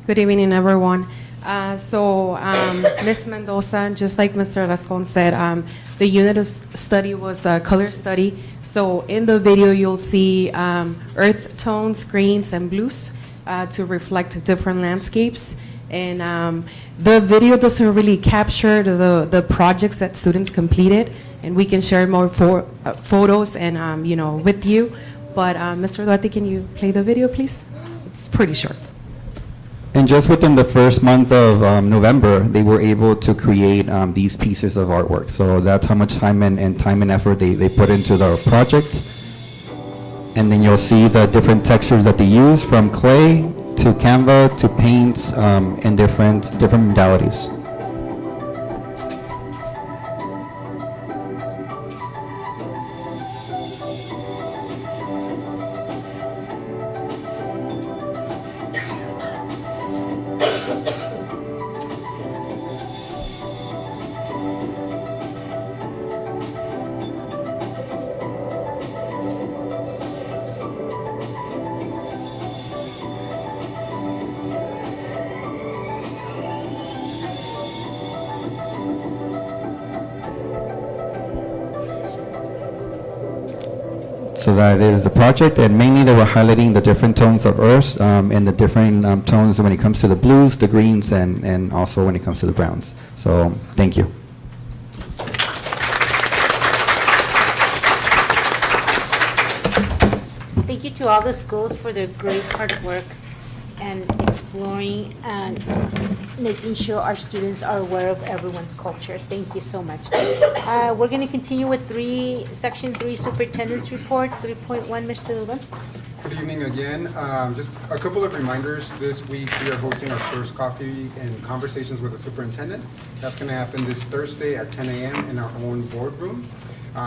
Good evening, everyone. Ms. Mendoza, just like Mr. Rascon said, the unit of study was a color study. So in the video, you'll see earth tones, greens, and blues to reflect different landscapes. And the video doesn't really capture the projects that students completed, and we can share more photos and with you. But Mr. Duarte, can you play the video, please? It's pretty short. And just within the first month of November, they were able to create these pieces of artwork. So that's how much time and effort they put into the project. And then you'll see the different textures that they use, from clay to Canva to paints and different modalities. So that is the project, and mainly they were highlighting the different tones of earth and the different tones when it comes to the blues, the greens, and also when it comes to the browns. So thank you. to all the schools for their great hard work and exploring and making sure our students are aware of everyone's culture. Thank you so much. We're going to continue with Section 3 Superintendent's Report, 3.1, Mr. Duran. Good evening again. Just a couple of reminders. This week, we are hosting our first coffee and conversations with the superintendent. That's going to happen this Thursday at 10 a.m. in our own boardroom.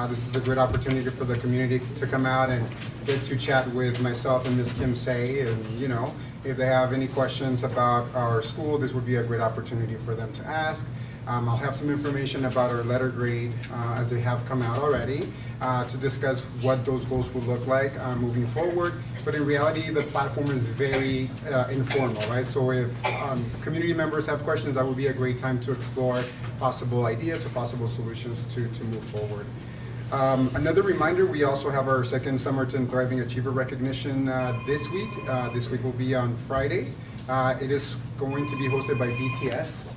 This is a great opportunity for the community to come out and get to chat with myself and Ms. Kim Say. And, you know, if they have any questions about our school, this would be a great opportunity for them to ask. I'll have some information about our letter grade as they have come out already to discuss what those goals will look like moving forward. But in reality, the platform is very informal, right? So if community members have questions, that would be a great time to explore possible ideas or possible solutions to move forward. Another reminder, we also have our second Somerton Thriving Achiever recognition this week. This week will be on Friday. It is going to be hosted by BTS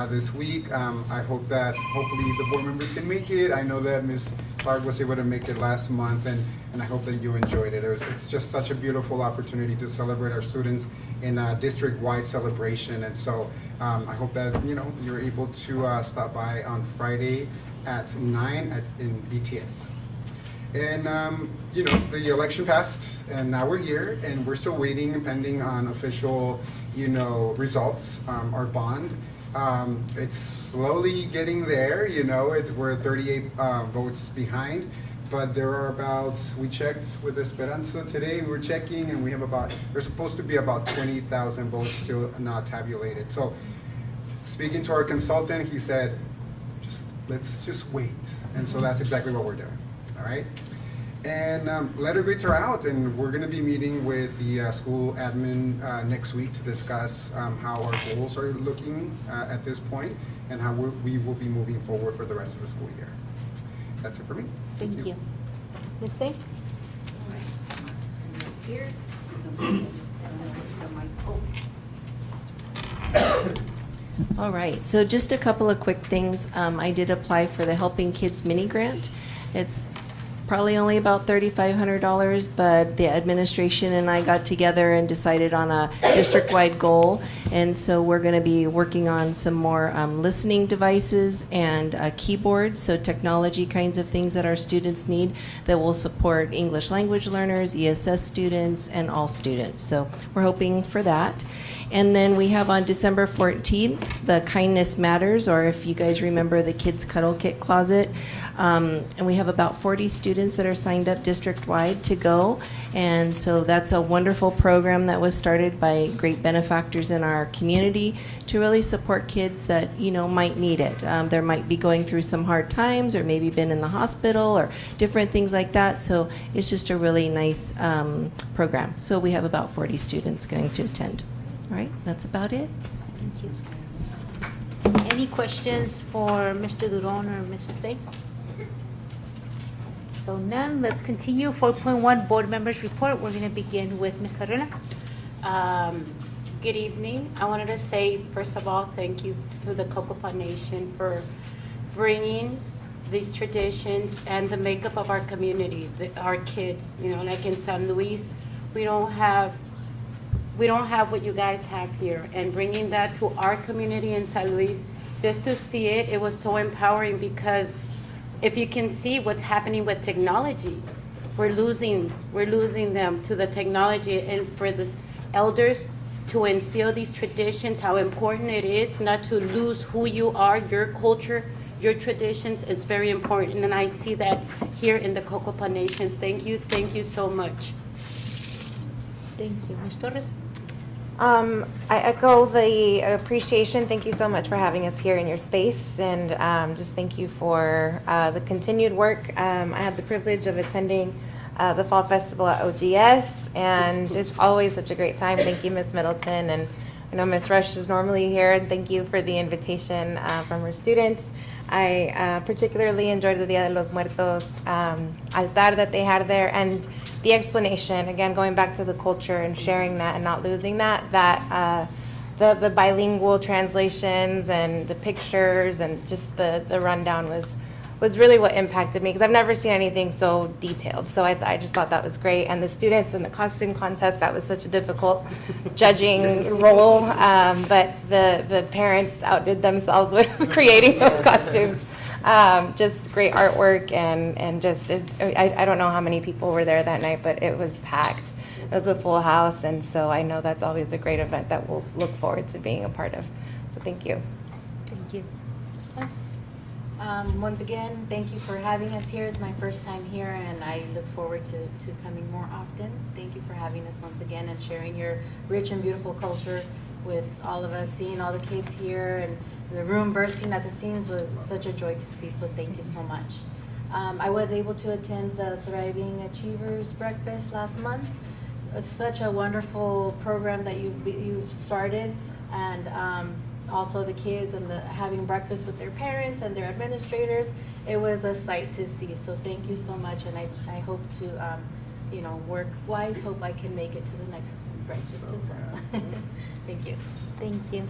this week. I hope that hopefully the board members can make it. I know that Ms. Clark was able to make it last month, and I hope that you enjoyed it. It's just such a beautiful opportunity to celebrate our students in a district-wide celebration, and so I hope that you're able to stop by on Friday at 9 in BTS. And the election passed, and now we're here, and we're still waiting and pending on official, results. Our bond, it's slowly getting there. We're 38 votes behind, but there are we checked with Esperanza today. We were checking, and there's supposed to be about 20,000 votes still not tabulated. So, speaking to our consultant, he said, let's just wait. And so that's exactly what we're doing. All right. And letter grades are out, and we're going to be meeting with the school admin next week to discuss how our goals are looking at this point and how we will be moving forward for the rest of the school year. That's it for me. Thank you. Ms. Say? Here. All right, so just a couple of quick things. I did apply for the Helping Kids mini grant. It's probably only about $3,500, but the administration and I got together and decided on a district-wide goal. And so we're going to be working on some more listening devices and keyboards, so technology kinds of things that our students need that will support English language learners, ESS students, and all students. So we're hoping for that. And then we have on December 14th, the Kindness Matters, or if you guys remember the Kids Cuddle Kit Closet. And we have about 40 students that are signed up district-wide to go. And so that's a wonderful program that was started by great benefactors in our community to really support kids that, might need it. They might be going through some hard times or maybe been in the hospital or different things like that. So it's just a really nice program. So we have about 40 students going to attend. All right, that's about it. Thank you. Any questions for Mr. Duron or Mrs. Say? So none. Let's continue. 4.1 Board Members Report. We're going to begin with Ms. Arena. Good evening. I wanted to say, first of all, thank you to the Cocopah Nation for bringing these traditions and the makeup of our community, our kids. Like in San Luis, we don't have what you guys have here, and bringing that to our community in San Luis, just to see it was so empowering, because if you can see what's happening with technology, we're losing them to the technology, and for the elders to instill these traditions, how important it is not to lose who you are, your culture, your traditions. It's very important, and I see that here in the Cocopah Nation. Thank you so much. Thank you. Ms. Torres? I echo the appreciation. Thank you so much for having us here in your space, and just thank you for the continued work. I had the privilege of attending the Fall Festival at OGS, and it's always such a great time. Thank you, Ms. Middleton, and I know Ms. Rush is normally here, and thank you for the invitation from her students. I particularly enjoyed the Dia de los Muertos altar that they had there, and the explanation, again, going back to the culture and sharing that and not losing that the bilingual translations and the pictures and just the rundown was was really what impacted me, because I've never seen anything so detailed. So I just thought that was great. And the students in the costume contest, that was such a difficult judging role. But the parents outdid themselves with creating those costumes. Just great artwork, and just, I don't know how many people were there that night, but it was packed. It was a full house, and so I know that's always a great event that we'll look forward to being a part of. So thank you. Thank you. Once again, thank you for having us here. It's my first time here, and I look forward to coming more often. Thank you for having us once again and sharing your rich and beautiful culture with all of us. Seeing all the kids here and the room bursting at the seams was such a joy to see, so thank you so much. I was able to attend the Thriving Achievers Breakfast last month. It's such a wonderful program that you've started, and also the kids and having breakfast with their parents and their administrators. It was a sight to see. So thank you so much, and I hope to, work-wise, hope I can make it to the next breakfast as well. Thank you. Thank you.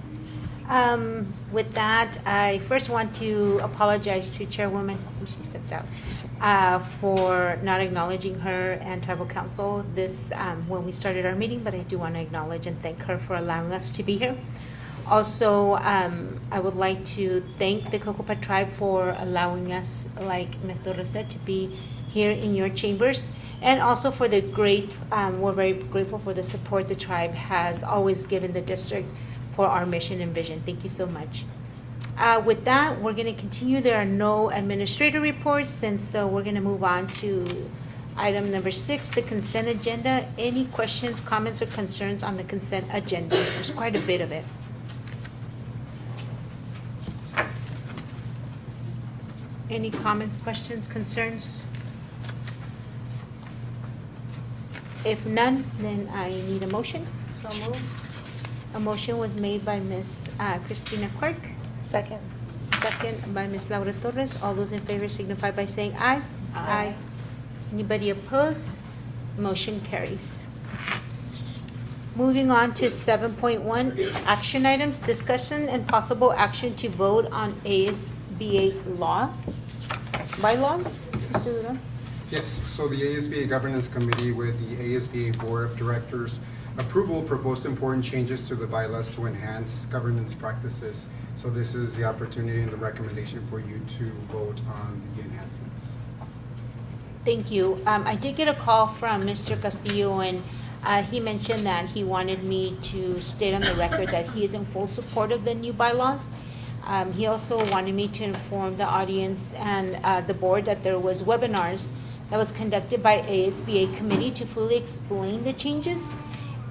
With that, I first want to apologize to Chairwoman, I think she stepped out, for not acknowledging her and Tribal Council when we started our meeting, but I do want to acknowledge and thank her for allowing us to be here. Also, I would like to thank the Cocopa Tribe for allowing us, like Ms. Torres said, to be here in your chambers, and also for the we're very grateful for the support the tribe has always given the district for our mission and vision. Thank you so much. With that, we're going to continue. There are no administrator reports, and so we're going to move on to item number 6, the consent agenda. Any questions, comments, or concerns on the consent agenda? There's quite a bit of it. Any comments, questions, concerns? If none, then I need a motion. So moved. A motion was made by Ms. Christina Clark. Second. Second by Ms. Laura Torres. All those in favor signify by saying aye. Aye. Anybody opposed? Motion carries. Moving on to 7.1, action items, discussion and possible action to vote on ASBA bylaws. Mr. Duro? Yes, so the ASBA Governance Committee with the ASBA Board of Directors approval proposed important changes to the bylaws to enhance governance practices. So this is the opportunity and the recommendation for you to vote on the enhancements. Thank you. I did get a call from Mr. Castillo, and he mentioned that he wanted me to state on the record that he is in full support of the new bylaws. He also wanted me to inform the audience and the board that there was webinars that was conducted by ASBA committee to fully explain the changes,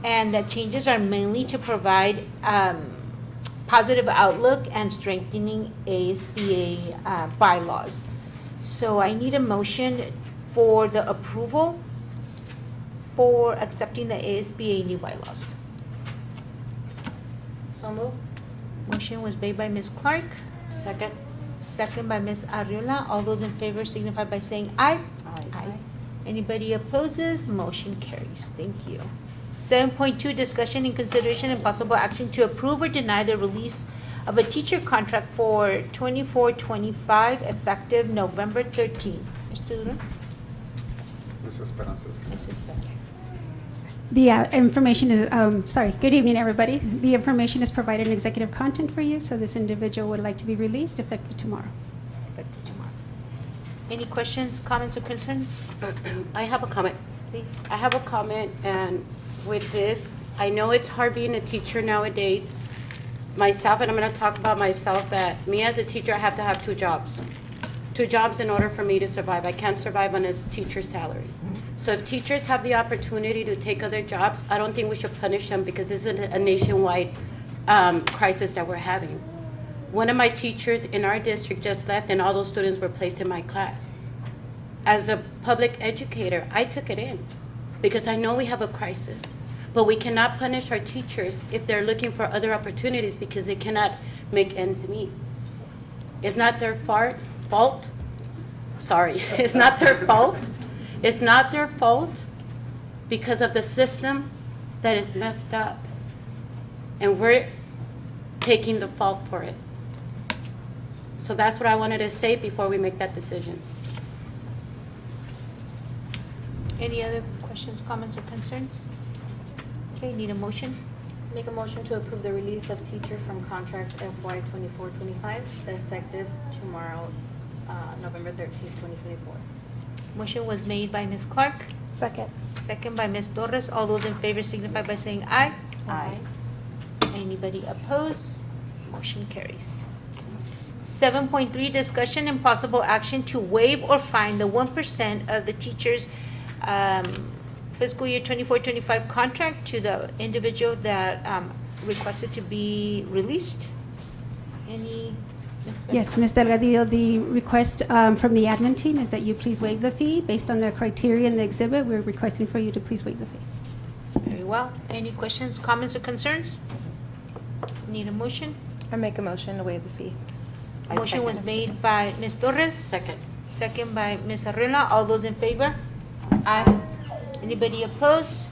and that changes are mainly to provide positive outlook and strengthening ASBA bylaws. So I need a motion for the approval for accepting the ASBA new bylaws. So moved. Motion was made by Ms. Clark. Second. Second by Ms. Arriola. All those in favor signify by saying aye. Aye. Anybody opposes? Motion carries. Thank you. 7.2, discussion in consideration and possible action to approve or deny the release of a teacher contract for 24-25 effective November 13. Mr. Duro? Ms. Esperanza. Ms. Esperanza. The information is, good evening, everybody. The information is provided in executive content for you, so this individual would like to be released effective tomorrow. Effective tomorrow. Any questions, comments, or concerns? I have a comment. Please. I have a comment, and with this, I know it's hard being a teacher nowadays. Myself, and I'm going to talk about myself, that me as a teacher, I have to have 2 jobs. 2 jobs in order for me to survive. I can't survive on a teacher's salary. So if teachers have the opportunity to take other jobs, I don't think we should punish them, because this is a nationwide crisis that we're having. One of my teachers in our district just left, and all those students were placed in my class. As a public educator, I took it in, because I know we have a crisis. But we cannot punish our teachers if they're looking for other opportunities because they cannot make ends meet. It's not their fault. Sorry, it's not their fault. It's not their fault because of the system that is messed up. And we're taking the fault for it. So that's what I wanted to say before we make that decision. Any other questions, comments, or concerns? Okay, need a motion? Make a motion to approve the release of teacher from contract FY 24-25, effective tomorrow, November 13th, 2024. Motion was made by Ms. Clark. Second. Second by Ms. Torres. All those in favor signify by saying aye. Aye. Anybody opposed? Motion carries. 7.3, discussion and possible action to waive or fine the 1% of the teacher's fiscal year 24-25 contract to the individual that requested to be released. Any? Yes, Ms. Delgadillo, the request from the admin team is that you please waive the fee. Based on the criteria in the exhibit, we're requesting for you to please waive the fee. Very well. Any questions, comments, or concerns? Need a motion? I make a motion to waive the fee. Motion was made by Ms. Torres. Second. Second by Ms. Arriola. All those in favor? Aye. Anybody opposed?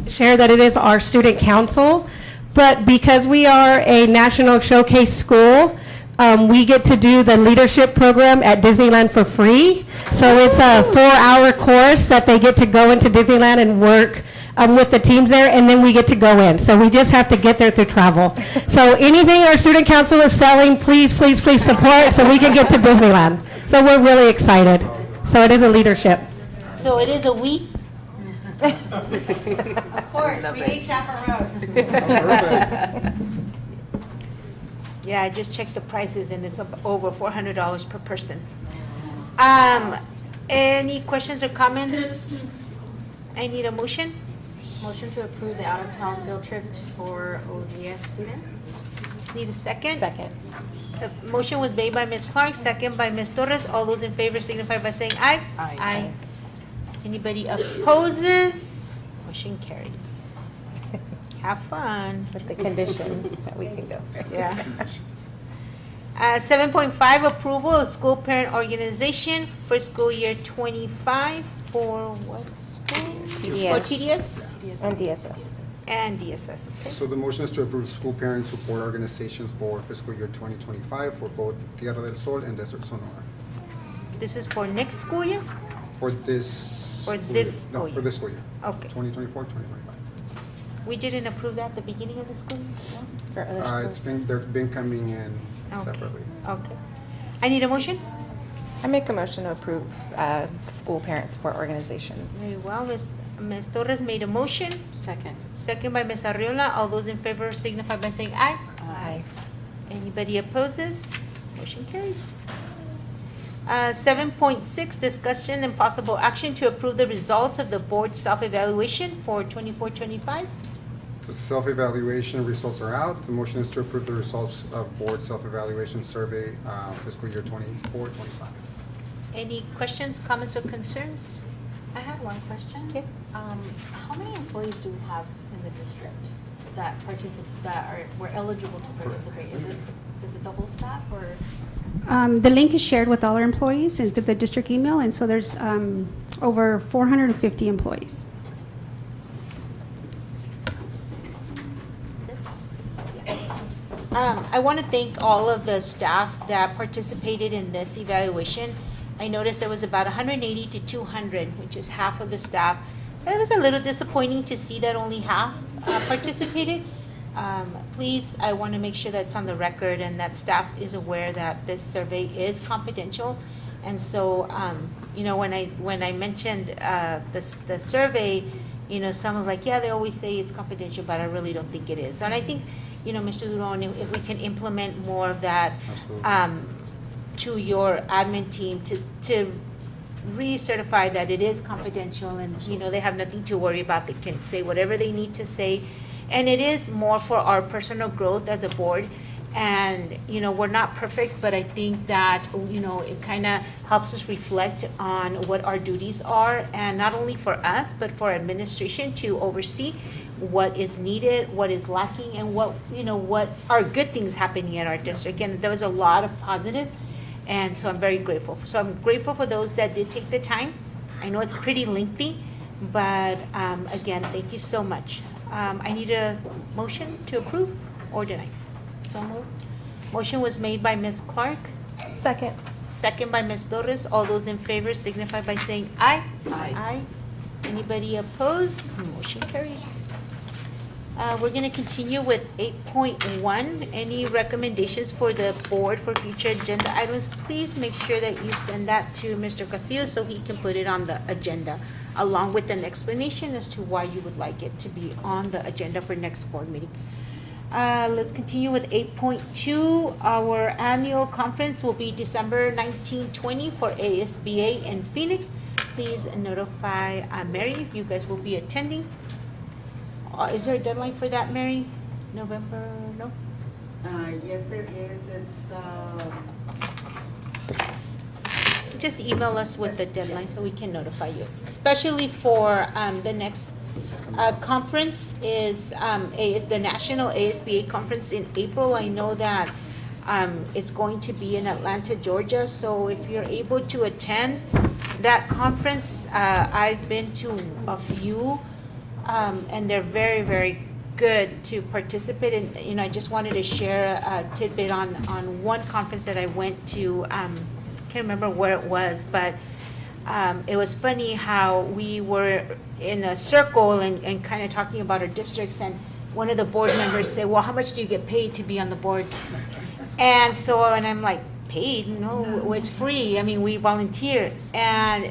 Share that it is our student council, but because we are a national showcase school, we get to do the leadership program at Disneyland for free. So it's a 4-hour course that they get to go into Disneyland and work with the teams there, and then we get to go in. So we just have to get there through travel. So anything our student council is selling, please, please, please support so we can get to Disneyland. So we're really excited. So it is a leadership. So it is a we? Of course, we need chaperones. Yeah, I just checked the prices and it's over $400 per person. Any questions or comments? I need a motion. Motion to approve the out-of-town field trip for OGS students. Need a second? Second. Motion was made by Ms. Clark, second by Ms. Torres. All those in favor signify by saying aye. Aye. Anybody opposes? Motion carries. Have fun. With the condition that we can go. Yeah. 7.5, approval of school parent organization for school year 25 for what school? For TDS? And DSS. And DSS, okay. So the motion is to approve school parent support organizations for fiscal year 2025 for both Tierra del Sol and Desert Sonora. This is for next school year? For this. For school this year. school No, year. for this school year. Okay. 2024, 2025. We didn't approve that at the beginning of the school year? No? For other schools. They've been coming in Okay. separately. Okay. I need a motion? I make a motion to approve school parent support organizations. Very well, Ms. Torres made a motion. Second. Second by Ms. Arriola. All those in favor signify by saying aye. Aye. Anybody opposes? Motion carries. 7.6, discussion and possible action to approve the results of the board self-evaluation for 24-25. The self-evaluation results are out. The motion is to approve the results of board self-evaluation survey fiscal year 24-25. Any questions, comments, or concerns? I had one question. Okay. How many employees do we have in the district that were eligible to participate? Is it the whole staff or? The link is shared with all our employees and through the district email, and so there's over 450 employees. I want to thank all of the staff that participated in this evaluation. I noticed there was about 180 to 200, which is half of the staff. It was a little disappointing to see that only half participated. Please, I want to make sure that's on the record and that staff is aware that this survey is confidential. And so, when I mentioned the survey, some was like, yeah, they always say it's confidential, but I really don't think it is. And I think, Mr. Duron, if we can implement more of that to your admin team to recertify that it is confidential and, they have nothing to worry about. They can say whatever they need to say. And it is more for our personal growth as a board. And, we're not perfect, but I think that, it kind of helps us reflect on what our duties are. And not only for us, but for administration to oversee what is needed, what is lacking, and what are good things happening at our district. And there was a lot of positive, and so I'm very grateful. So I'm grateful for those that did take the time. I know it's pretty lengthy, but again, thank you so much. I need a motion to approve or deny. So moved. Motion was made by Ms. Clark, Second. second by Ms. Torres. All those in favor signify by saying aye. Aye. Anybody opposed? Motion carries. We're going to continue with 8.1. Any recommendations for the board for future agenda items? Please make sure that you send that to Mr. Castillo so he can put it on the agenda, along with an explanation as to why you would like it to be on the agenda for next board meeting. Let's continue with 8.2. Our annual conference will be December 19-20 for ASBA in Phoenix. Please notify Mary if you guys will be attending. Is there a deadline for that, Mary? November, no? Yes, there is. It's, Just email us with the deadline so we can notify you. Especially for the next conference is the National ASBA Conference in April. I know that it's going to be in Atlanta, Georgia. So if you're able to attend that conference, I've been to a few, and they're very, very good to participate in. You know, I just wanted to share a tidbit on one conference that I went to. Can't remember where it was, but it was funny how we were in a circle and kind of talking about our districts, and one of the board members said, well, how much do you get paid to be on the board? And so, and I'm like, paid? No, it was free. I mean, we volunteer. And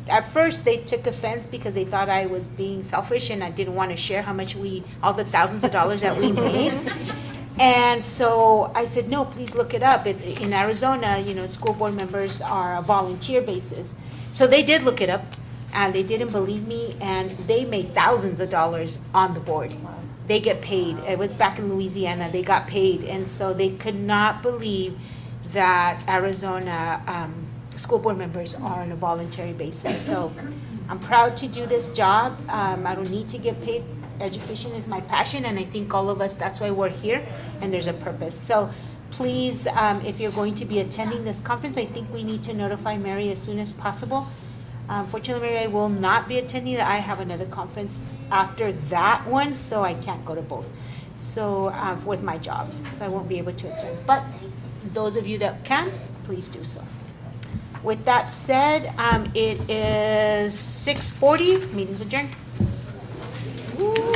at first they took offense because they thought I was being selfish and I didn't want to share how much all the thousands of dollars that we made. And so I said, no, please look it up. In Arizona, you know, school board members are a volunteer basis. So they did look it up, and they didn't believe me, and they made thousands of dollars on the board. They get paid. It was back in Louisiana. They got paid, and so they could not believe that Arizona school board members are on a voluntary basis. So I'm proud to do this job. I don't need to get paid. Education is my passion, and I think all of us, that's why we're here, and there's a purpose. So please, if you're going to be attending this conference, I think we need to notify Mary as soon as possible. Fortunately, Mary, I will not be attending. I have another conference after that one, so I can't go to both. So with my job, so I won't be able to attend. But those of you that can, please do so. With that said, it is 6:40. Meeting's adjourned. Woo.